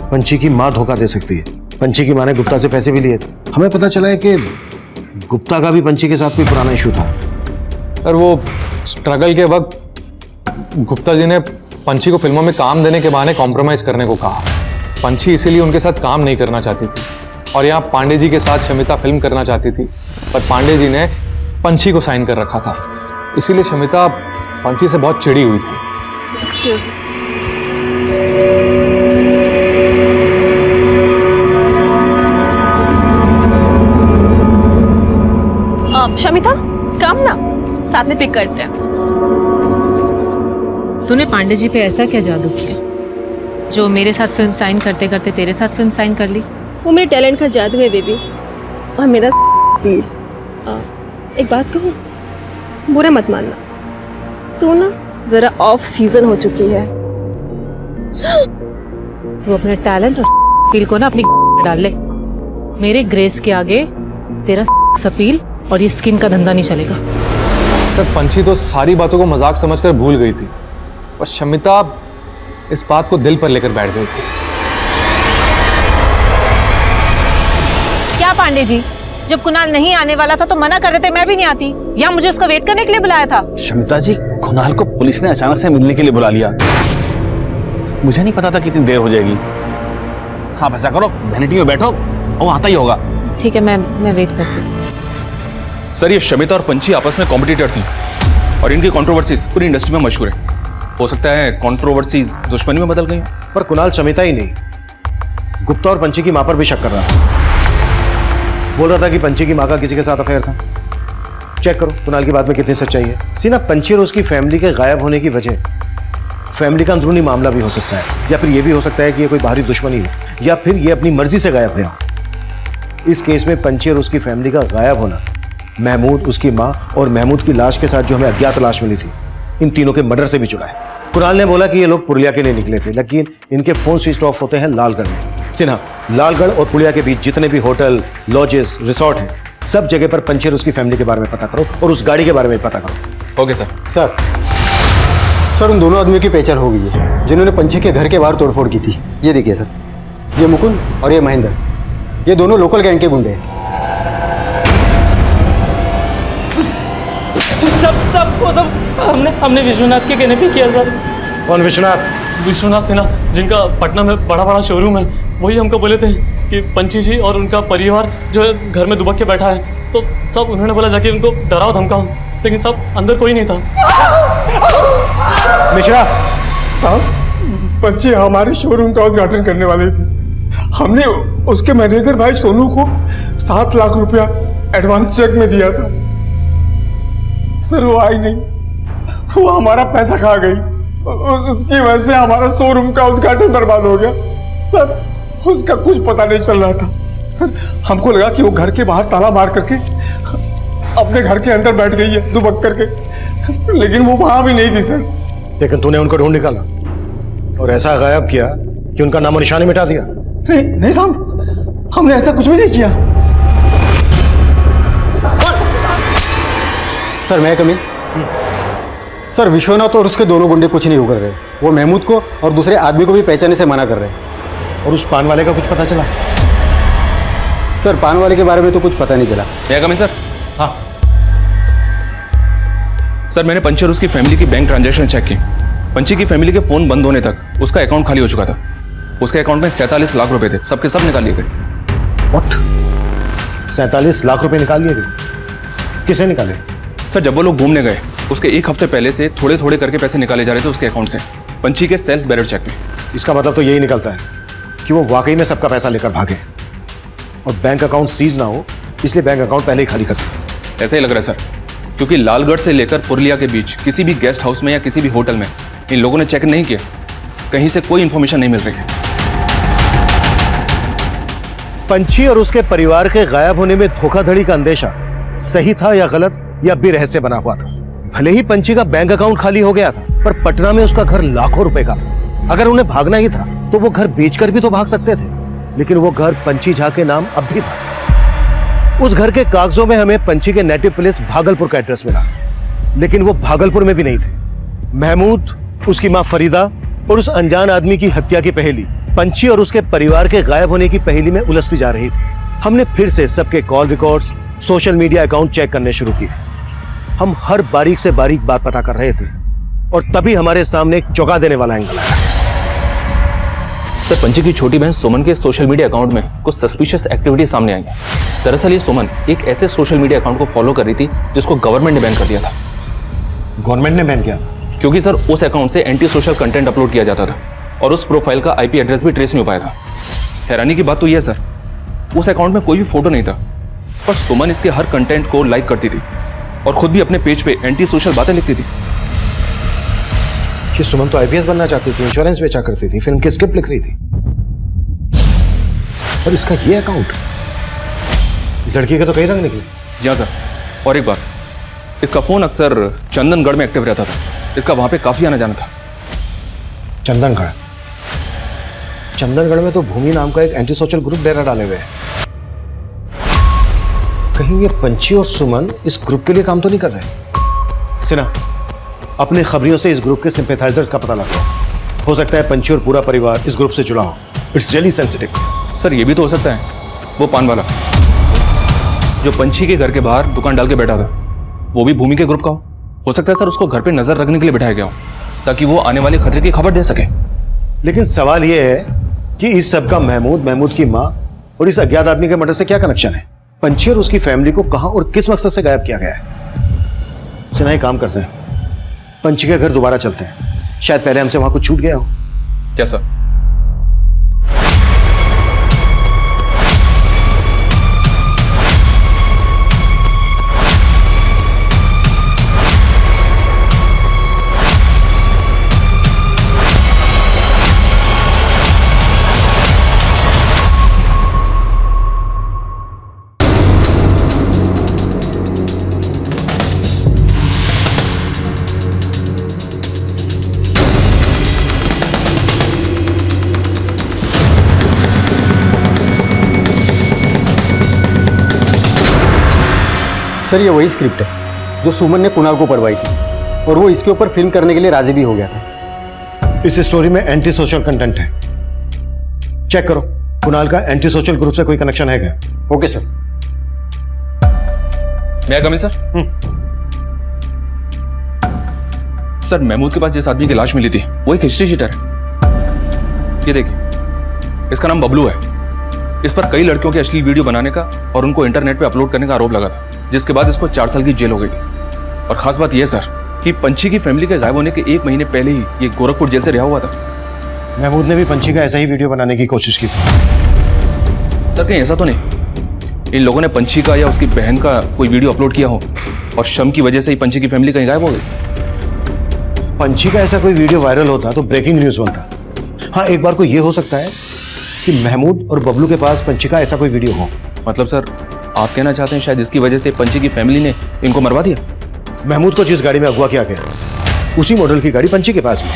पंछी की माँ धोखा दे सकती है? पंछी की माँ ने गुप्ता से पैसे भी लिए थे। हमें पता चला है कि गुप्ता का भी पंछी के साथ कोई पुराना इशू था। सर, वो स्ट्रगल के वक्त गुप्ता जी ने पंछी को फिल्मों में काम देने के बहाने कॉम्प्रोमाइज करने को कहा। पंछी इसीलिए उनके साथ काम नहीं करना चाहती थी और यहाँ पांडे जी के साथ शमिता फिल्म करना चाहती थी, पर पांडे जी ने पंछी को साइन कर रखा था। इसीलिए शमिता पंछी से बहुत चिड़ी हुई थी। Excuse me. शमिता, काम ना साथ में पिक करते हैं। तूने पांडे जी पे ऐसा क्या जादू किया जो मेरे साथ फिल्म साइन करते करते तेरे साथ फिल्म साइन कर ली? वो मेरे टैलेंट का जादू है बेबी, और मेरा फील। एक बात कहूँ, बुरा मत मानना, तू ना जरा ऑफ सीजन हो चुकी है। तू अपने टैलेंट और फील को ना अपनी डाल ले। मेरे ग्रेस के आगे तेरा अपील और ये स्किन का धंधा नहीं चलेगा। सर, पंछी तो सारी बातों को मजाक समझकर भूल गई थी और शमिता इस बात को दिल पर लेकर बैठ गई थी। क्या पांडे जी, जब कुणाल नहीं आने वाला था तो मना कर देते, मैं भी नहीं आती। या मुझे उसको वेट करने के लिए बुलाया था? शमिता जी, कुणाल को पुलिस ने अचानक से मिलने के लिए बुला लिया। मुझे नहीं पता था कितनी देर हो जाएगी। आप ऐसा करो, वैनिटी में बैठो, वो आता ही होगा। ठीक है, मैं वेट करती हूँ। सर, ये शमिता और पंछी आपस में कॉम्पिटिटर थी और इनकी कंट्रोवर्सीज पूरी इंडस्ट्री में मशहूर है। हो सकता है कंट्रोवर्सीज दुश्मनी में बदल गई। पर कुणाल शमिता ही नहीं, गुप्ता और पंछी की मां पर भी शक कर रहा था। बोल रहा था कि पंछी की मां का किसी के साथ अफेयर था। चेक करो कुणाल की बात में कितनी सच्चाई है। सीना, पंची और उसकी फैमिली के गायब होने की वजह फैमिली का अंदरूनी मामला भी हो सकता है, या फिर यह भी हो सकता है कि ये कोई बाहरी दुश्मनी हो, या फिर ये अपनी मर्जी से गायब रहे हो। इस केस में पंची और उसकी फैमिली का गायब होना महमूद, उसकी माँ और महमूद की लाश के साथ जो हमें अज्ञात लाश मिली थी, इन तीनों के मर्डर से भी जुड़ा है। कुणाल ने बोला कि ये लोग पुरुलिया के लिए निकले थे, लेकिन इनके फोन स्विच ऑफ होते हैं लालगढ़ में। सिन्हा, लालगढ़ और पुरुलिया के बीच जितने भी होटल, लॉजेस, रिसोर्ट हैं, सब जगह पर पंची और उसकी फैमिली के बारे में पता करो और उस गाड़ी के बारे में पता करो। Okay sir. सर उन दोनों आदमियों की पहचान हो गई है जिन्होंने पंची के घर के बाहर तोड़फोड़ की थी। ये देखिए सर, ये मुकुंद और ये महेंद्र, ये दोनों लोकल गैंग के गुंडे हैं। सब हमने विश्वनाथ के कहने पे किया सर। कौन विश्वनाथ? विश्वनाथ सिन्हा, जिनका पटना में बड़ा शोरूम है, वही हमको बोले थे कि पंची जी और उनका परिवार जो है घर में दुबक के बैठा है। तो सब उन्होंने बोला जाके उनको डराओ धमकाओ, लेकिन सब अंदर कोई नहीं था। मिश्रा साहब, पंची हमारे शोरूम का उद्घाटन करने वाले थे। हमने उसके मैनेजर भाई सोनू को 7 लाख रुपया एडवांस चेक में दिया था। सर वो आई नहीं, वो हमारा पैसा खा गई। उसकी वजह से हमारा शोरूम का उद्घाटन बर्बाद हो गया। सर उसका कुछ पता नहीं चल रहा था। सर हमको लगा कि वो घर के बाहर ताला मार करके अपने घर के अंदर बैठ गई है दुबक करके, लेकिन वो वहां भी नहीं थी सर। लेकिन तूने उनको ढूंढ निकाला और ऐसा गायब किया कि उनका नामो निशान मिटा दिया। नहीं साहब, हमने ऐसा कुछ भी नहीं किया। सर मैं कमी सर, विश्वनाथ और उसके दोनों गुंडे कुछ नहीं कर रहे। वो महमूद को और दूसरे आदमी को भी पहचानने से मना कर रहे हैं। और उस पान वाले का कुछ पता चला? सर पान वाले के बारे में तो कुछ पता नहीं चला। क्या कमी सर? हाँ सर, मैंने पंची और उसकी फैमिली की बैंक ट्रांजैक्शन चेक की। पंची की फैमिली के फोन बंद होने तक उसका अकाउंट खाली हो चुका था। उसके अकाउंट में 47 लाख रुपए थे, सबके सब निकाल लिए गए। व्हाट? 47 लाख रुपए निकाल लिए गए? किसे निकाले? सर जब वो लोग घूमने गए उसके 1 हफ्ते पहले से थोड़े थोड़े करके पैसे निकाले जा रहे थे उसके अकाउंट से, पंची के सेल्फ बैरर चेक में। इसका मतलब तो यही निकलता है कि वो वाकई में सबका पैसा लेकर भागे और बैंक अकाउंट सीज ना हो, इसलिए बैंक अकाउंट पहले ही खाली कर दिया। ऐसा ही लग रहा है सर, क्योंकि लालगढ़ से लेकर पुरुलिया के बीच किसी भी गेस्ट हाउस में या किसी भी होटल में इन लोगों ने चेक नहीं किया। कहीं से कोई इंफॉर्मेशन नहीं मिल रही है। पंची और उसके परिवार के गायब होने में धोखाधड़ी का अंदेशा सही था या गलत, या भी रहस्य बना हुआ था? भले ही पंची का बैंक अकाउंट खाली हो गया था, पर पटना में उसका घर लाखों रुपए का था। अगर उन्हें भागना ही था तो वो घर बेचकर भी तो भाग सकते थे, लेकिन वो घर पंची झा के नाम अब भी था। उस घर के कागजों में हमें पंची के नेटिव प्लेस भागलपुर का एड्रेस मिला, लेकिन वो भागलपुर में भी नहीं थे। महमूद, उसकी मां फरीदा और उस अनजान आदमी की हत्या की पहेली पंची और उसके परिवार के गायब होने की पहेली में उलझती जा रही थी। हमने फिर से सबके call records, social media account check करने शुरू किए। हम हर बारीक से बारीक बात पता कर रहे थे और तभी हमारे सामने एक चौंका देने वाला एंगल आया। सर पंची की छोटी बहन सुमन के सोशल मीडिया अकाउंट में कुछ सस्पिशियस एक्टिविटी सामने आई है। दरअसल ये सुमन एक ऐसे सोशल मीडिया अकाउंट को फॉलो कर रही थी जिसको गवर्नमेंट ने बैन कर दिया था। गवर्नमेंट ने बैन किया? क्योंकि सर उस अकाउंट से एंटी सोशल कंटेंट अपलोड किया जाता था और उस प्रोफाइल का IP एड्रेस भी ट्रेस नहीं हो पाया था। हैरानी की बात तो यह है सर, उस अकाउंट में कोई भी फोटो नहीं था, पर सुमन इसके हर कंटेंट को लाइक करती थी और खुद भी अपने पेज पे एंटी सोशल बातें लिखती थी। कि सुमन तो IPS बनना चाहती थी, इंश्योरेंस बेचा करती थी, फिल्म की स्क्रिप्ट लिख रही थी, और इसका ये अकाउंट? इस लड़की के तो कई रंग निकले। जी हाँ सर, और एक बात, इसका फोन अक्सर चंदनगढ़ में एक्टिव रहता था। इसका वहां पे काफी आना जाना था। चंदनगढ़? चंदनगढ़ में तो भूमि नाम का एक एंटी सोशल ग्रुप डेरा डाले हुए हैं। कहीं ये पंची और सुमन इस ग्रुप के लिए काम तो नहीं कर रहे? सिन्हा, अपने खबरियों से इस ग्रुप के सिंपैथाइजर्स का पता लगाओ। हो सकता है पंची और पूरा परिवार इस ग्रुप से जुड़ा हो। It's really sensitive. सर ये भी तो हो सकता है वो पान वाला जो पंची के घर के बाहर दुकान डाल के बैठा था, वो भी भूमि के ग्रुप का हो सकता है सर। उसको घर पे नजर रखने के लिए बिठाया गया हो ताकि वो आने वाले खतरे की खबर दे सके। लेकिन सवाल यह है कि इस सब का महमूद की मां और इस अज्ञात आदमी के मर्डर से क्या कनेक्शन है? पंची और उसकी फैमिली को कहां और किस मकसद से गायब किया गया है? सिन्हा, एक काम करते हैं, पंची के घर दोबारा चलते हैं, शायद पहले हमसे वहां कुछ छूट गया हो। क्या सर? सर ये वही स्क्रिप्ट है जो सुमन ने कुणाल को पढ़वाई थी और वो इसके ऊपर फिल्म करने के लिए राजी भी हो गया था। इस स्टोरी में एंटी सोशल कंटेंट है, चेक करो कुणाल का एंटी सोशल ग्रुप से कोई कनेक्शन है क्या? Okay sir. मैं कमी सर? सर महमूद के पास जिस आदमी की लाश मिली थी वो एक हिस्ट्री शीटर है। ये देखिए, इसका नाम बबलू है। इस पर कई लड़कियों के अश्लील वीडियो बनाने का और उनको इंटरनेट पे अपलोड करने का आरोप लगा था, जिसके बाद इसको 4 साल की जेल हो गई थी। और खास बात यह सर कि पंछी की फैमिली के गायब होने के 1 महीने पहले ही ये गोरखपुर जेल से रिहा हुआ था। महमूद ने भी पंछी का ऐसा ही वीडियो बनाने की कोशिश की थी। सर कहीं ऐसा तो नहीं इन लोगों ने पंछी का या उसकी बहन का कोई वीडियो अपलोड किया हो और शम की वजह से ही पंछी की फैमिली कहीं गायब हो गई? पंछी का ऐसा कोई वीडियो वायरल होता तो ब्रेकिंग न्यूज बनता। हाँ, एक बार को ये हो सकता है कि महमूद और बबलू के पास पंछी का ऐसा कोई वीडियो हो। मतलब सर आप कहना चाहते हैं शायद इसकी वजह से पंछी की फैमिली ने इनको मरवा दिया? महमूद को जिस गाड़ी में अगवा किया गया उसी मॉडल की गाड़ी पंछी के पास में।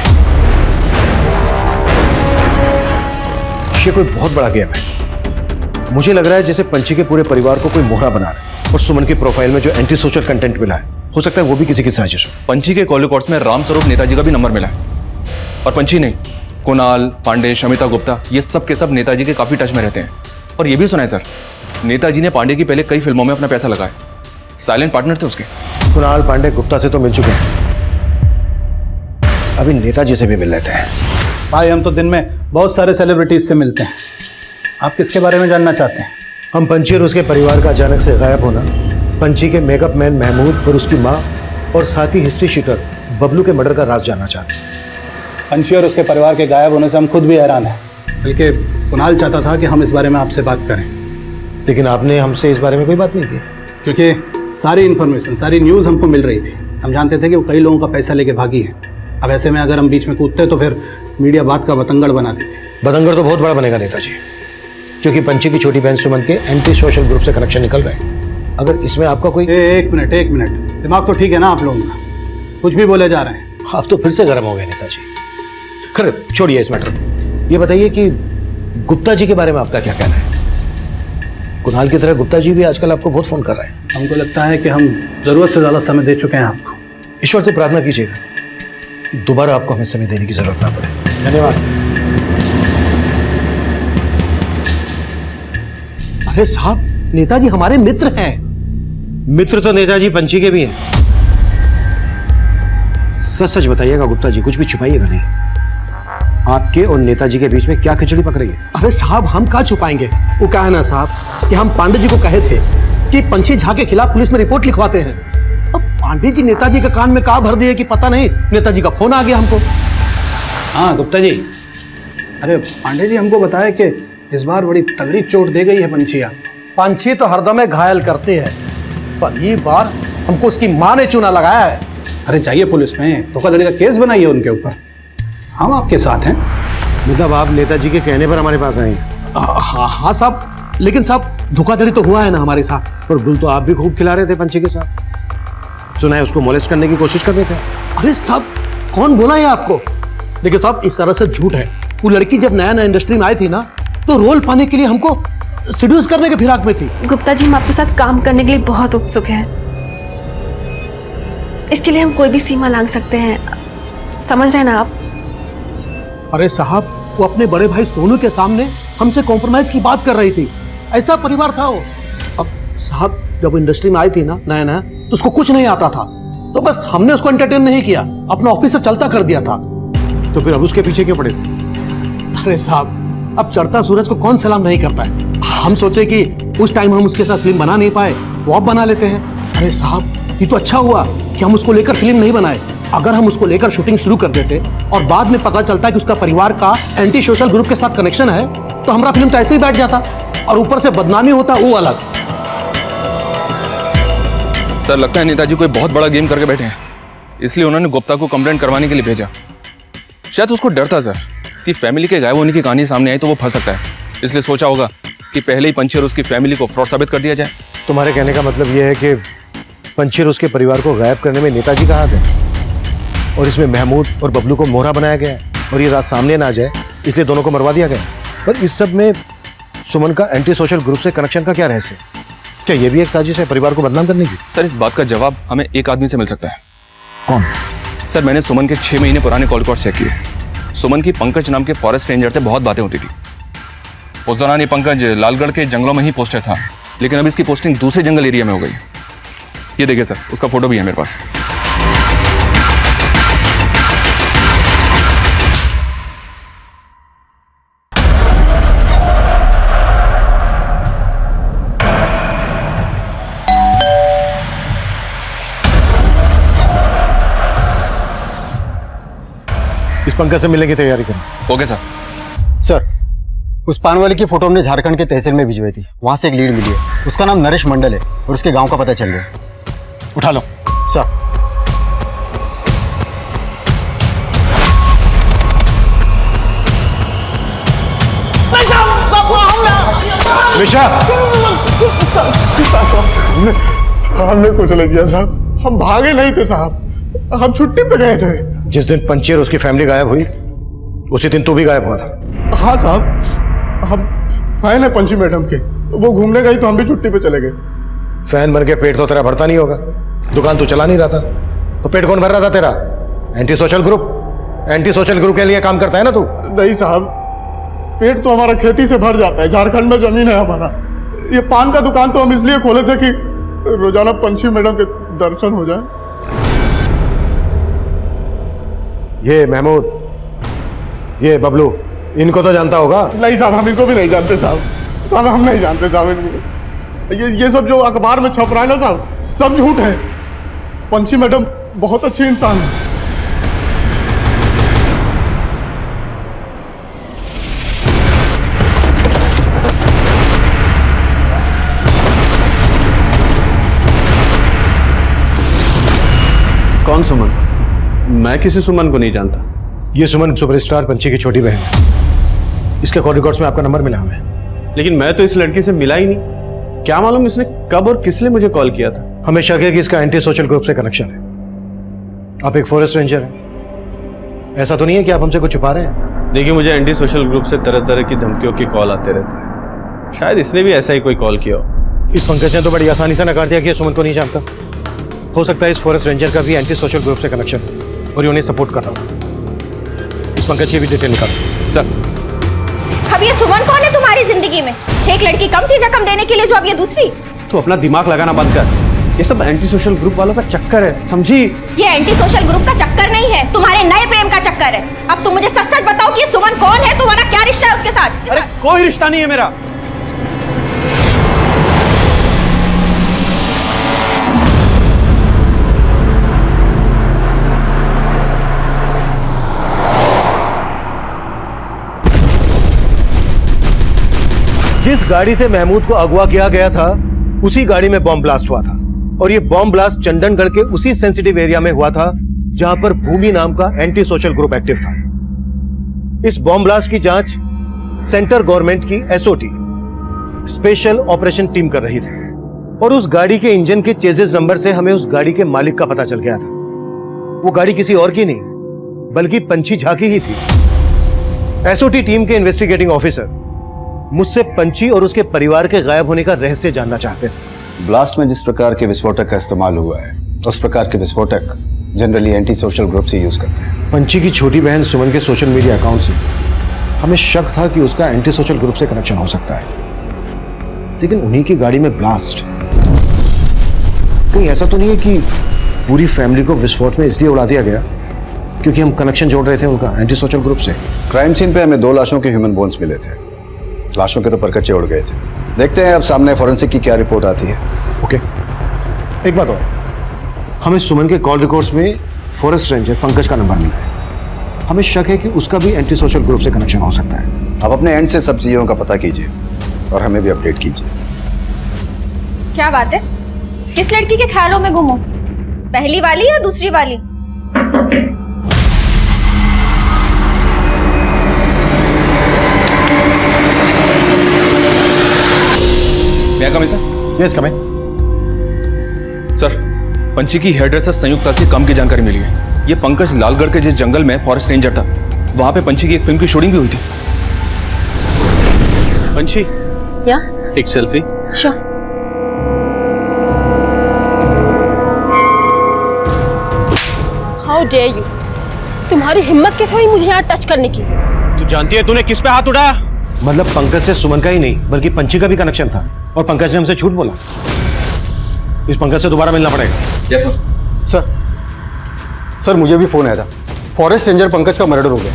ये कोई बहुत बड़ा गेम है। मुझे लग रहा है जैसे पंछी के पूरे परिवार को कोई मोहरा बना रहा है और सुमन की प्रोफाइल में जो एंटी सोशल कंटेंट मिला है हो सकता है वो भी किसी की साजिश हो। पंछी के कॉल रिकॉर्ड्स में रामस्वरूप नेताजी का भी नंबर मिला है और पंछी नहीं, कुणाल, पांडे, शमिता गुप्ता ये सब के सब नेताजी के काफी टच में रहते हैं। और ये भी सुना है सर नेताजी ने पांडे की पहले कई फिल्मों में अपना पैसा लगाया, साइलेंट पार्टनर थे उसके। कुणाल, पांडे, गुप्ता से तो मिल चुके हैं, अभी नेताजी से भी मिल लेते हैं। भाई हम तो दिन में बहुत सारे सेलिब्रिटीज से मिलते हैं, आप किसके बारे में जानना चाहते हैं? हम पंछी और उसके परिवार का अचानक से गायब होना, पंछी के मेकअप मैन महमूद और उसकी माँ और साथ ही हिस्ट्री शीटर बबलू के मर्डर का राज जानना चाहते हैं। पंछी और उसके परिवार के गायब होने से हम खुद भी हैरान हैं, बल्कि कुणाल चाहता था कि हम इस बारे में आपसे बात करें। लेकिन आपने हमसे इस बारे में कोई बात नहीं की? क्योंकि सारी इन्फॉर्मेशन, सारी न्यूज़ हमको मिल रही थी। हम जानते थे कि वो कई लोगों का पैसा लेके भागी है। अब ऐसे में अगर हम बीच में कूदते तो फिर मीडिया बात का बतंगड़ बना देती। बतंगड़ तो बहुत बड़ा बनेगा नेताजी, क्योंकि पंछी की छोटी बहन सुमन के एंटी सोशल ग्रुप से कनेक्शन निकल रहे हैं। अगर इसमें आपका कोई एक मिनट, दिमाग तो ठीक है ना आप लोगों का? कुछ भी बोले जा रहे हैं। आप तो फिर से गर्म हो गए नेताजी। खैर छोड़िए इस मैटर, ये बताइए कि गुप्ता जी के बारे में आपका क्या कहना है? कुणाल की तरह गुप्ता जी भी आजकल आपको बहुत फोन कर रहे हैं। हमको लगता है कि हम जरूरत से ज्यादा समय दे चुके हैं आपको। ईश्वर से प्रार्थना कीजिएगा कि दोबारा आपको हमें समय देने की जरूरत ना पड़े। धन्यवाद। अरे साहब, नेताजी हमारे मित्र हैं। मित्र तो नेताजी पंछी के भी हैं। सच सच बताइएगा गुप्ता जी, कुछ भी छुपाइएगा नहीं। आपके और नेताजी के बीच में क्या खिचड़ी पक रही है? अरे साहब, हम क्या छुपाएंगे? वो कहा है ना साहब कि हम पांडे जी को कहे थे कि पंछी झा के खिलाफ पुलिस में रिपोर्ट लिखवाते हैं। अब पांडे जी नेताजी के कान में कहा भर दिए कि पता नहीं, नेताजी का फोन आ गया हमको। हाँ गुप्ता जी, अरे पांडे जी हमको बताया कि इस बार बड़ी तगड़ी चोट दे गई है पंछिया। पंछी तो हरदम घायल करते हैं, पर ये बार हमको उसकी माँ ने चूना लगाया है। अरे जाइए पुलिस में, धोखाधड़ी का केस बनाइए उनके ऊपर, हम आपके साथ हैं। मतलब आप नेताजी के कहने पर हमारे पास आए हैं? हाँ साहब, लेकिन साहब धोखाधड़ी तो हुआ है ना हमारे साथ। और गुल तो आप भी खूब खिला रहे थे पंछी के साथ, सुना है उसको मोलेस्ट करने की कोशिश कर रहे थे। अरे साहब, कौन बोला है आपको? देखिए साहब, इस तरह से झूठ है। वो लड़की जब नया नया इंडस्ट्री में आई थी ना, तो रोल पाने के लिए हमको सीड्यूस करने के फिराक में थी। गुप्ता जी, हम आपके साथ काम करने के लिए बहुत उत्सुक हैं। इसके लिए हम कोई भी सीमा लांघ सकते हैं, समझ रहे हैं ना आप? अरे साहब, वो अपने बड़े भाई सोनू के सामने हमसे कॉम्प्रोमाइज की बात कर रही थी। ऐसा परिवार था वो। अब साहब, जब इंडस्ट्री में आई थी ना नया नया, तो उसको कुछ नहीं आता था, तो बस हमने उसको एंटरटेन नहीं किया, अपना ऑफिस से चलता कर दिया था। तो फिर अब उसके पीछे क्यों पड़े थे? अरे साहब, अब चढ़ता सूरज को कौन सलाम नहीं करता है। हम सोचे कि उस टाइम हम उसके साथ फिल्म बना नहीं पाए, वो अब बना लेते हैं। अरे साहब, ये तो अच्छा हुआ कि हम उसको लेकर फिल्म नहीं बनाए। अगर हम उसको लेकर शूटिंग शुरू कर देते और बाद में पता चलता कि उसका परिवार का एंटी सोशल ग्रुप के साथ कनेक्शन है, तो हमारा फिल्म तो ऐसे ही बैठ जाता और ऊपर से बदनामी होता, वो अलग। सर लगता है नेताजी कोई बहुत बड़ा गेम करके बैठे हैं, इसलिए उन्होंने गुप्ता को कंप्लेंट करवाने के लिए भेजा। शायद उसको डर था सर कि फैमिली के गायब होने की कहानी सामने आई तो वो फंस सकता है, इसलिए सोचा होगा कि पहले ही पंछी और उसकी फैमिली को फ्रॉड साबित कर दिया जाए। तुम्हारे कहने का मतलब यह है कि पंछी और उसके परिवार को गायब करने में नेताजी का हाथ है और इसमें महमूद और बबलू को मोहरा बनाया गया है और ये रात सामने ना आ जाए इसलिए दोनों को मरवा दिया गया। पर इस सब में सुमन का एंटी सोशल ग्रुप से कनेक्शन का क्या रहस्य? क्या ये भी एक साजिश है परिवार को बदनाम करने की? सर इस बात का जवाब हमें एक आदमी से मिल सकता है। कौन? सर मैंने सुमन के 6 महीने पुराने कॉल रिकॉर्ड चेक किए। सुमन की पंकज नाम के फॉरेस्ट रेंजर से बहुत बातें होती थी। उस दौरान ये पंकज लालगढ़ के जंगलों में ही पोस्टेड था, लेकिन अब इसकी पोस्टिंग दूसरे जंगल एरिया में हो गई। ये देखिए सर, उसका फोटो भी है मेरे पास। इस पंकज से मिलने की तैयारी करें। Okay sir. सर, उस पान वाले की फोटो हमने झारखंड के तहसील में भिजवाई थी, वहां से एक लीड मिली है। उसका नाम नरेश मंडल है और उसके गांव का पता चल गया। उठा लो। सर। मिशा, हमने कुछ नहीं किया साहब, हम भागे नहीं थे साहब, हम छुट्टी पे गए थे। जिस दिन पंची और उसकी फैमिली गायब हुई उसी दिन तू भी गायब हुआ था। हाँ साहब, हम फैन है पंची मैडम के, वो घूमने गई तो हम भी छुट्टी पे चले गए। फैन बन के पेट तो तेरा भरता नहीं होगा, दुकान तो चला नहीं रहा था, तो पेट कौन भर रहा था तेरा? एंटी सोशल ग्रुप के लिए काम करता है ना तू? नहीं साहब, पेट तो हमारा खेती से भर जाता है, झारखंड में जमीन है हमारा। ये पान का दुकान तो हम इसलिए खोले थे कि रोजाना पंची मैडम के दर्शन हो जाए। ये महमूद, ये बबलू, इनको तो जानता होगा? नहीं साहब, हम इनको भी नहीं जानते साहब, हम नहीं जानते साहब इनको। ये सब जो अखबार में छप रहा है ना साहब, सब झूठ है। पंची मैडम बहुत अच्छी इंसान है। कौन सुमन? मैं किसी सुमन को नहीं जानता। ये सुमन सुपरस्टार पंची की छोटी बहन है। इसके कॉल रिकॉर्ड्स में आपका नंबर मिला हमें। लेकिन मैं तो इस लड़की से मिला ही नहीं। क्या मालूम इसने कब और किस लिए मुझे कॉल किया था। हमें शक है कि इसका एंटी सोशल ग्रुप से कनेक्शन है। आप एक फॉरेस्ट रेंजर हैं, ऐसा तो नहीं है कि आप हमसे कुछ छुपा रहे हैं? देखिए, मुझे एंटी सोशल ग्रुप से तरह तरह की धमकियों की कॉल आते रहते हैं। शायद इसने भी ऐसा ही कोई कॉल किया हो। इस पंकज ने तो बड़ी आसानी से नकार दिया कि सुमन को नहीं जानता। हो सकता है इस फॉरेस्ट रेंजर का भी एंटी सोशल ग्रुप से कनेक्शन है और ये उन्हें सपोर्ट कर रहा हूँ। इस पंकज की भी डिटेल निकालो। सर। अब ये सुमन कौन है तुम्हारी जिंदगी में? एक लड़की कम थी जख्म देने के लिए, जो अब ये दूसरी। तो अपना दिमाग लगाना बंद कर। ये सब एंटी सोशल ग्रुप वालों का चक्कर है, समझी? ये एंटी सोशल ग्रुप का चक्कर नहीं है, तुम्हारे नए प्रेम का चक्कर है। अब तुम मुझे सच सच बताओ कि ये सुमन कौन है, तुम्हारा क्या रिश्ता है उसके साथ? अरे कोई रिश्ता नहीं है मेरा। जिस गाड़ी से महमूद को अगवा किया गया था उसी गाड़ी में बॉम्ब ब्लास्ट हुआ था और ये बॉम्ब ब्लास्ट चंदनगढ़ के उसी सेंसिटिव एरिया में हुआ था जहां पर भूमि नाम का एंटी सोशल ग्रुप एक्टिव था। इस बॉम्ब ब्लास्ट की जांच सेंट्रल गवर्नमेंट की एसओटी स्पेशल ऑपरेशन टीम कर रही थी और उस गाड़ी के इंजन के चेजिस नंबर से हमें उस गाड़ी के मालिक का पता चल गया था। वो गाड़ी किसी और की नहीं बल्कि पंची झा की ही थी। एसओटी टीम के इन्वेस्टिगेटिंग ऑफिसर मुझसे पंची और उसके परिवार के गायब होने का रहस्य जानना चाहते थे। ब्लास्ट में जिस प्रकार के विस्फोटक का इस्तेमाल हुआ है उस प्रकार के विस्फोटक जनरली एंटी सोशल ग्रुप से यूज करते हैं। पंची की छोटी बहन सुमन के सोशल मीडिया अकाउंट से हमें शक था कि उसका एंटी सोशल ग्रुप से कनेक्शन हो सकता है, लेकिन उन्हीं की गाड़ी में ब्लास्ट। कहीं ऐसा तो नहीं है कि पूरी फैमिली को विस्फोट में इसलिए उड़ा दिया गया क्योंकि हम कनेक्शन जोड़ रहे थे उनका एंटी सोशल ग्रुप से? क्राइम सीन पे हमें 2 लाशों के ह्यूमन बोन्स मिले थे। लाशों के तो परकच्चे उड़ गए थे। देखते हैं अब सामने फॉरेंसिक की क्या रिपोर्ट आती है। ओके। एक बात और, हमें सुमन के कॉल रिकॉर्ड्स में फॉरेस्ट रेंजर पंकज का नंबर मिला है। हमें शक है कि उसका भी एंटी सोशल ग्रुप से कनेक्शन हो सकता है। आप अपने एंड से सब चीजों का पता कीजिए और हमें भी अपडेट कीजिए। क्या बात है? किस लड़की के ख्यालों में गुम हो? पहली वाली या दूसरी वाली? मैं कम सर? यस कम सर, पंची की हेयर ड्रेसर संयुक्ता से कम की जानकारी मिली है। ये पंकज लालगढ़ के जिस जंगल में फॉरेस्ट रेंजर था वहां पे पंची की एक फिल्म की शूटिंग भी हुई थी। पंची, या एक selfie. Sure. How dare you, तुम्हारी हिम्मत कैसे हुई मुझे यहाँ टच करने की? तू जानती है तूने किस पे हाथ उठाया? मतलब पंकज से सुमन का ही नहीं बल्कि पंची का भी कनेक्शन था, और पंकज ने हमसे झूठ बोला। इस पंकज से दोबारा मिलना पड़ेगा। Yes sir. सर मुझे भी फोन आया था, फॉरेस्ट रेंजर पंकज का मर्डर हो गया।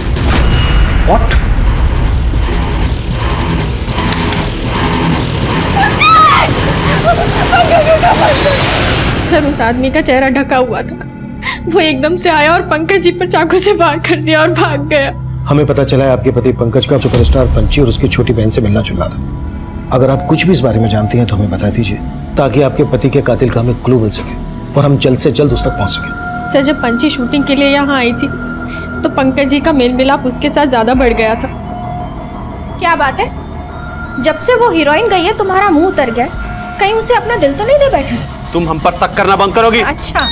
व्हाट? सर उस आदमी का चेहरा ढका हुआ था, वो एकदम से आया और पंकज जी पर चाकू से वार कर दिया और भाग गया। हमें पता चला है आपके पति पंकज का सुपरस्टार पंची और उसकी छोटी बहन से मिलना जुलना था। अगर आप कुछ भी इस बारे में जानती हैं तो हमें बता दीजिए, ताकि आपके पति के कातिल का हमें क्लू मिल सके और हम जल्द से जल्द उस तक पहुंच सके। सर जब पंची शूटिंग के लिए यहाँ आई थी तो पंकज जी का मेल मिलाप उसके साथ ज्यादा बढ़ गया था। क्या बात है, जब से वो हीरोइन गई है तुम्हारा मुंह उतर गया, कहीं उसे अपना दिल तो नहीं दे बैठे? तुम हम पर शक करना बंद करोगी? अच्छा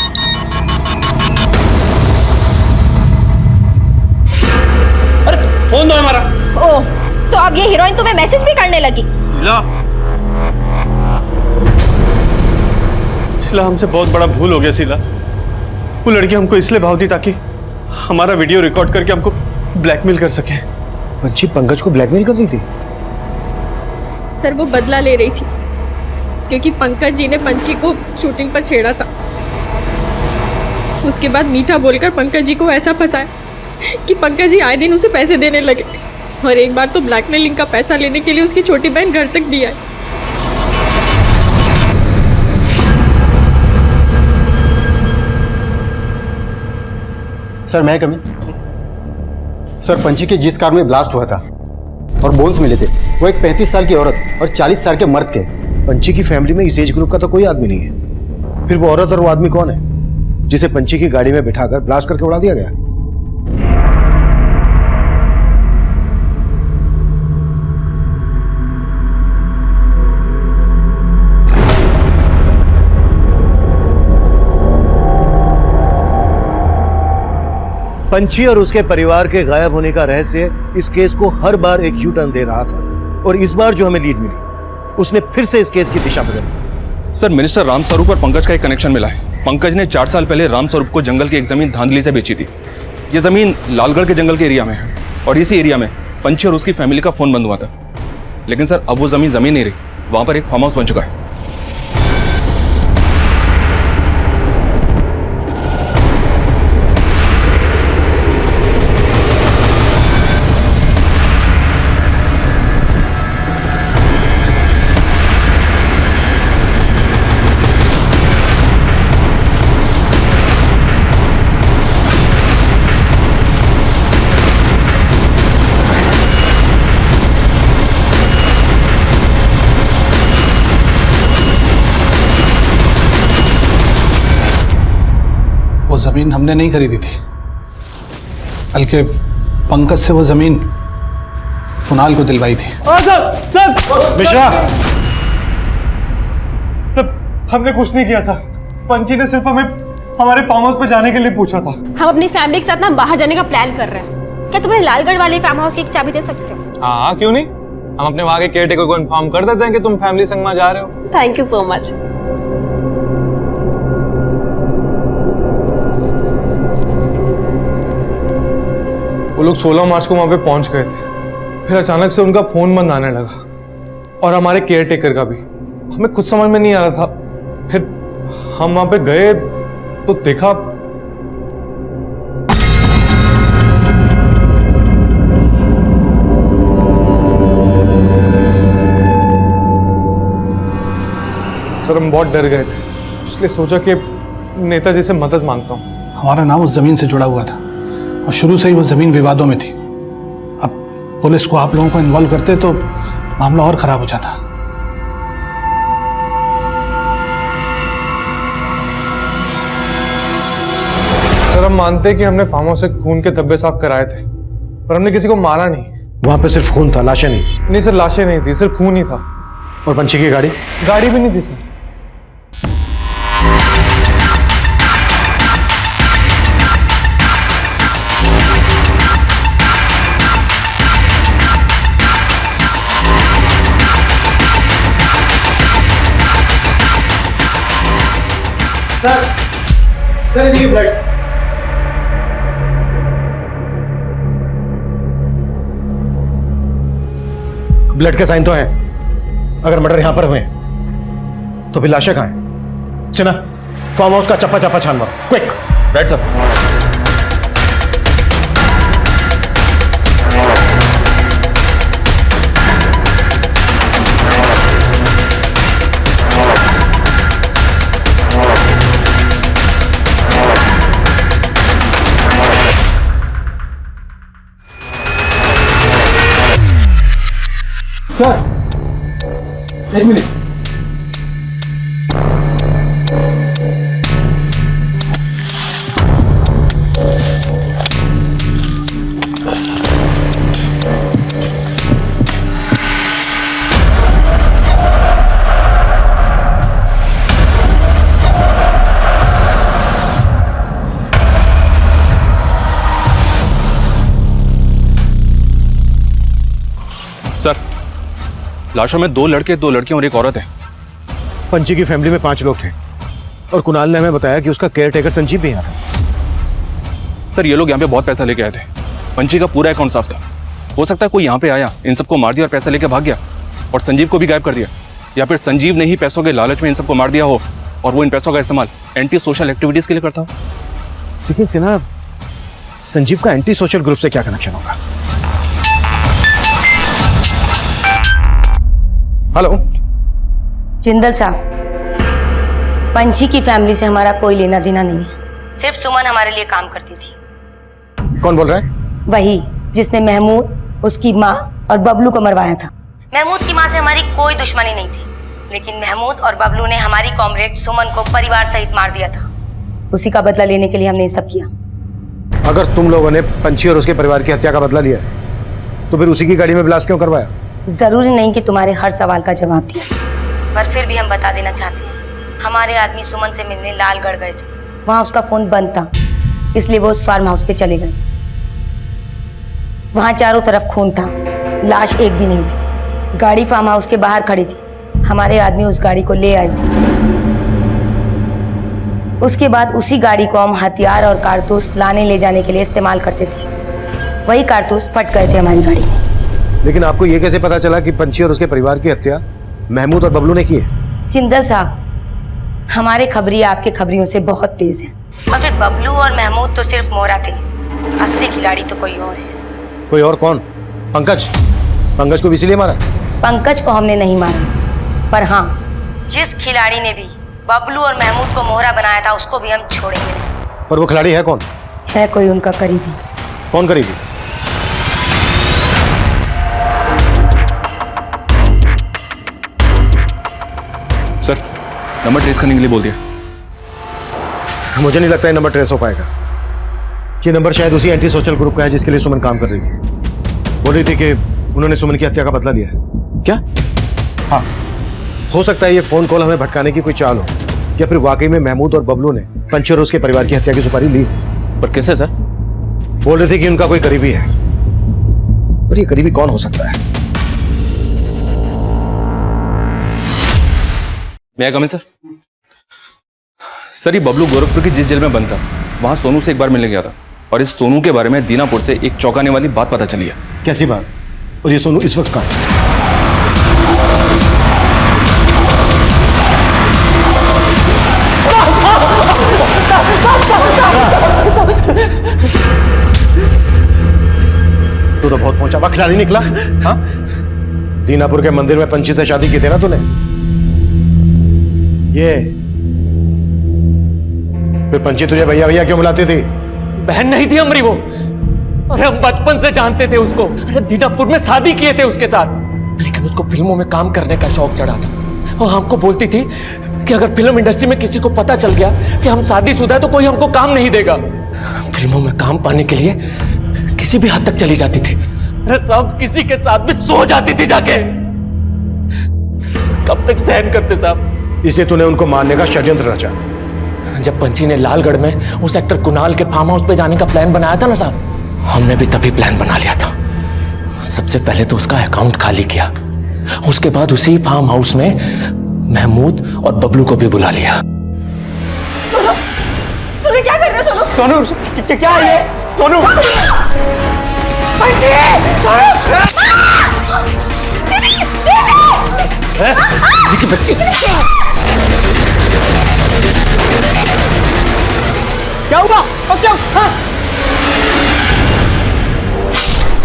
फोन दो हमारा। ओह, तो अब ये हीरोइन तुम्हें मैसेज भी करने लगी? शीला, हमसे बहुत बड़ा भूल हो गया शीला। वो लड़की हमको इसलिए भाव दी ताकि हमारा वीडियो रिकॉर्ड करके हमको ब्लैकमेल कर सके। पंची पंकज को ब्लैकमेल कर रही थी? सर वो बदला ले रही थी क्योंकि पंकज जी ने पंची को शूटिंग पर छेड़ा था। उसके बाद मीठा बोलकर पंकज जी को ऐसा फंसाया कि पंकज जी आए दिन उसे पैसे देने लगे, और एक बार तो ब्लैकमेलिंग का पैसा लेने के लिए उसकी छोटी बहन घर तक भी आई। सर मैं कमी। सर पंची के जिस कार में ब्लास्ट हुआ था और बोन्स मिले थे, वो एक 35 साल की औरत और 40 साल के मर्द के। पंची की फैमिली में इस एज ग्रुप का तो कोई आदमी नहीं है। फिर वो औरत और वो आदमी कौन है जिसे पंची की गाड़ी में बिठाकर ब्लास्ट करके उड़ा दिया गया? पंची और उसके परिवार के गायब होने का रहस्य इस केस को हर बार एक यू टर्न दे रहा था, और इस बार जो हमें लीड मिली उसने फिर से इस केस की दिशा बदली। सर मिनिस्टर रामस्वरूप और पंकज का एक कनेक्शन मिला है। पंकज ने 4 साल पहले रामस्वरूप को जंगल की एक जमीन धांधली से बेची थी। ये जमीन लालगढ़ के जंगल के एरिया में है, और इसी एरिया में पंची और उसकी फैमिली का फोन बंद हुआ था। लेकिन सर अब वो जमीन नहीं रही, वहां पर एक फार्म हाउस बन चुका है। वो जमीन हमने नहीं खरीदी थी, बल्कि पंकज से वो जमीन कुणाल को दिलवाई थी। सर मिश्रा, हमने कुछ नहीं किया सर। पंची ने सिर्फ हमें हमारे फार्म हाउस पे जाने के लिए पूछा था। हम अपनी फैमिली के साथ ना बाहर जाने का प्लान कर रहे हैं। क्या तुम्हें लालगढ़ वाले फार्म हाउस की एक चाबी दे सकते हो? हाँ क्यों नहीं, हम अपने वहाँ के केयरटेकर को इन्फॉर्म कर देते हैं कि तुम फैमिली संग में जा रहे हो। Thank you so much. वो लोग 16 मार्च को वहां पे पहुंच गए थे, फिर अचानक से उनका फोन बंद आने लगा और हमारे केयरटेकर का भी। हमें कुछ समझ में नहीं आ रहा था। फिर हम वहां पे गए तो देखा सर हम बहुत डर गए थे, इसलिए सोचा कि नेताजी से मदद मांगता हूँ। हमारा नाम उस जमीन से जुड़ा हुआ था और शुरू से ही वो जमीन विवादों में थी। अब पुलिस को आप लोगों को इन्वॉल्व करते तो मामला और खराब हो जाता। सर हम मानते हैं कि हमने फार्म हाउस से खून के धब्बे साफ कराए थे, पर हमने किसी को मारा नहीं। वहां पे सिर्फ खून था, लाशें नहीं? नहीं सर, लाशें नहीं थी, सिर्फ खून ही था। और पंची की गाड़ी? गाड़ी भी नहीं थी सर। सर, सर ये ब्लड। ब्लड के साइन तो हैं। अगर मर्डर यहां पर हुए तो फिर लाशें कहां हैं? सुना, फार्म हाउस का चप्पा चप्पा छान मारो, क्विक। Right sir. सर एक मिनट। सर, लाशों में 2 लड़के 2 लड़कियां और एक औरत है। पंची की फैमिली में 5 लोग थे और कुणाल ने हमें बताया कि उसका केयर टेकर संजीव भी यहाँ था। सर, ये लोग यहाँ पे बहुत पैसा लेके आए थे। पंची का पूरा अकाउंट साफ था। हो सकता है कोई यहाँ पे आया, इन सबको मार दिया और पैसा लेके भाग गया और संजीव को भी गायब कर दिया, या फिर संजीव ने ही पैसों के लालच में इन सबको मार दिया हो और वो इन पैसों का इस्तेमाल एंटी सोशल एक्टिविटीज के लिए करता हो। लेकिन सिन्हा, संजीव का एंटी सोशल ग्रुप से क्या कनेक्शन होगा? हेलो जिंदल साहब, पंची की फैमिली से हमारा कोई लेना देना नहीं है। सिर्फ सुमन हमारे लिए काम करती थी। कौन बोल रहा है? वही जिसने महमूद, उसकी माँ और बबलू को मरवाया था। महमूद की माँ से हमारी कोई दुश्मनी नहीं थी, लेकिन महमूद और बबलू ने हमारी कॉमरेड सुमन को परिवार सहित मार दिया था। उसी का बदला लेने के लिए हमने ये सब किया। अगर तुम लोगों ने पंची और उसके परिवार की हत्या का बदला लिया है तो फिर उसी की गाड़ी में ब्लास्ट क्यों करवाया? जरूरी नहीं कि तुम्हारे हर सवाल का जवाब दिया, पर फिर भी हम बता देना चाहते हैं। हमारे आदमी सुमन से मिलने लालगढ़ गए थे। वहां उसका फोन बंद था, इसलिए वो उस फार्म हाउस पे चले गए। वहां चारों तरफ खून था, लाश एक भी नहीं थी। गाड़ी फार्म हाउस के बाहर खड़ी थी। हमारे आदमी उस गाड़ी को ले आए थे। उसके बाद उसी गाड़ी को हम हथियार और कारतूस लाने ले जाने के लिए इस्तेमाल करते थे। वही कारतूस फट गए थे हमारी गाड़ी में। लेकिन आपको यह कैसे पता चला कि पंची और उसके परिवार की हत्या महमूद और बबलू ने की है? जिंदल साहब, हमारे खबरी आपके खबरियों से बहुत तेज हैं। और फिर बबलू और महमूद तो सिर्फ मोहरा थे, असली खिलाड़ी तो कोई और है। कोई और कौन? पंकज? पंकज को भी इसीलिए मारा? पंकज को हमने नहीं मारा, पर हाँ, जिस खिलाड़ी ने भी बबलू और महमूद को मोहरा बनाया था उसको भी हम छोड़ेंगे नहीं। पर वो खिलाड़ी है कौन? है कोई उनका करीबी। कौन करीबी? सर, नंबर ट्रेस करने के लिए बोल दिया। मुझे नहीं लगता ये नंबर ट्रेस हो पाएगा। ये नंबर शायद उसी एंटी सोशल ग्रुप का है जिसके लिए सुमन काम कर रही थी। बोल रही थी कि उन्होंने सुमन की हत्या का बदला लिया है। क्या? हाँ, हो सकता है ये फोन कॉल हमें भटकाने की कोई चाल हो, या फिर वाकई में महमूद और बबलू ने पंची और उसके परिवार की हत्या की सुपारी ली। पर कैसे सर? बोल रहे थे कि उनका कोई करीबी है, पर ये करीबी कौन हो सकता है? मैं कम है सर? सर, ये बबलू गोरखपुर की जिस जेल में बंद था वहां सोनू से एक बार मिलने गया था और इस सोनू के बारे में दीनापुर से एक चौंकाने वाली बात पता चली है। कैसी बात? और ये सोनू इस वक्त कहाँ है? तू तो बहुत पहुंचा खिलाड़ी निकला। हाँ, दीनापुर के मंदिर में पंची से शादी की थी ना तूने? ये फिर पंची तुझे भैया भैया क्यों बुलाती थी? बहन नहीं थी हमारी वो। अरे हम बचपन से जानते थे उसको। अरे दीनापुर में शादी किए थे उसके साथ, लेकिन उसको फिल्मों में काम करने का शौक चढ़ा था और हमको बोलती थी कि अगर फिल्म इंडस्ट्री में किसी को पता चल गया कि हम शादीशुदा है तो कोई हमको काम नहीं देगा। फिल्मों में काम पाने के लिए किसी भी हद तक चली जाती थी। अरे सब किसी के साथ भी सो जाती थी जाके। कब तक सहन करते साहब? इसलिए तूने उनको मारने का षड्यंत्र रचा। जब पंची ने लालगढ़ में उस एक्टर कुणाल के फार्म हाउस पे जाने का प्लान बनाया था ना साहब, हमने भी तभी प्लान बना लिया था। सबसे पहले तो उसका अकाउंट खाली किया, उसके बाद उसी फार्म हाउस में महमूद और बबलू को भी बुला लिया। सोनू क्या कर रहे हो? सोनू क्या है ये? सोनू पंची! सोनू! देखिए बच्ची, क्या हुआ? अब क्या?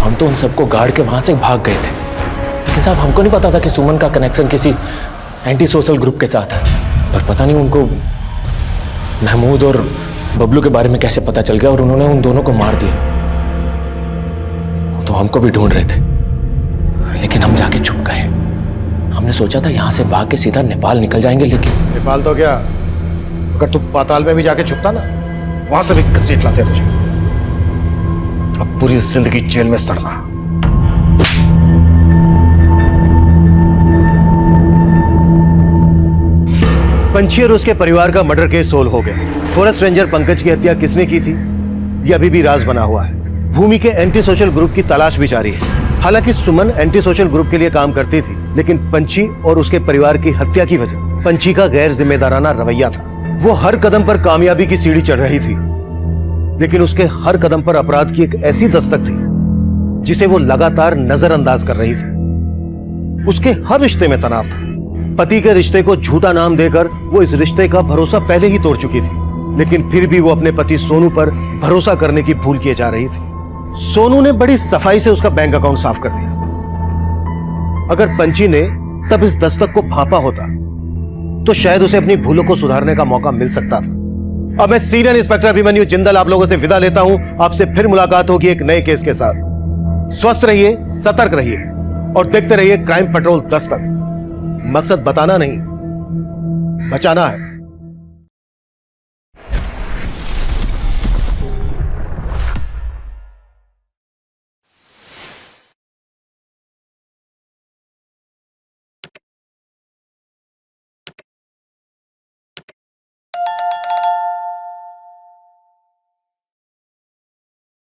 हम तो उन सबको गाड़ के वहां से भाग गए थे, लेकिन साहब हमको नहीं पता था कि सुमन का कनेक्शन किसी एंटी सोशल ग्रुप के साथ है। पर पता नहीं उनको महमूद और बबलू के बारे में कैसे पता चल गया और उन्होंने उन दोनों को मार दिया। वो तो हमको भी ढूंढ रहे थे, लेकिन हम जाके छुप गए। हमने सोचा था यहां से भाग के सीधा नेपाल निकल जाएंगे, लेकिन नेपाल तो क्या, अगर तू पाताल में भी जाके छुपता ना, वहां से भी घसीट लाते तुझे। अब पूरी जिंदगी जेल में सड़ना। पंछी और उसके परिवार का मर्डर केस सोल्व हो गया। फॉरेस्ट रेंजर पंकज की हत्या किसने की थी, ये अभी भी राज बना हुआ है। भूमि के एंटी सोशल ग्रुप की तलाश भी जारी है। हालांकि सुमन एंटी सोशल ग्रुप के लिए काम करती थी, लेकिन पंछी और उसके परिवार की हत्या की वजह पंछी का गैर जिम्मेदाराना रवैया था। वो हर कदम पर कामयाबी की सीढ़ी चढ़ रही थी, लेकिन उसके हर कदम पर अपराध की एक ऐसी दस्तक थी जिसे वो लगातार नजरअंदाज कर रही थी। उसके हर रिश्ते में तनाव था। पति के रिश्ते को झूठा नाम देकर वो इस रिश्ते का भरोसा पहले ही तोड़ चुकी थी, लेकिन फिर भी वो अपने पति सोनू पर भरोसा करने की भूल किए जा रही थी। सोनू ने बड़ी सफाई से उसका बैंक अकाउंट साफ कर दिया। अगर पंछी ने तब इस दस्तक को भांपा होता तो शायद उसे अपनी भूलों को सुधारने का मौका मिल सकता था। अब मैं सीनियर इंस्पेक्टर अभिमन्यु जिंदल आप लोगों से विदा लेता हूं। आपसे फिर मुलाकात होगी एक नए केस के साथ। स्वस्थ रहिए, सतर्क रहिए और देखते रहिए क्राइम पेट्रोल दस्तक। मकसद बताना नहीं, बचाना है।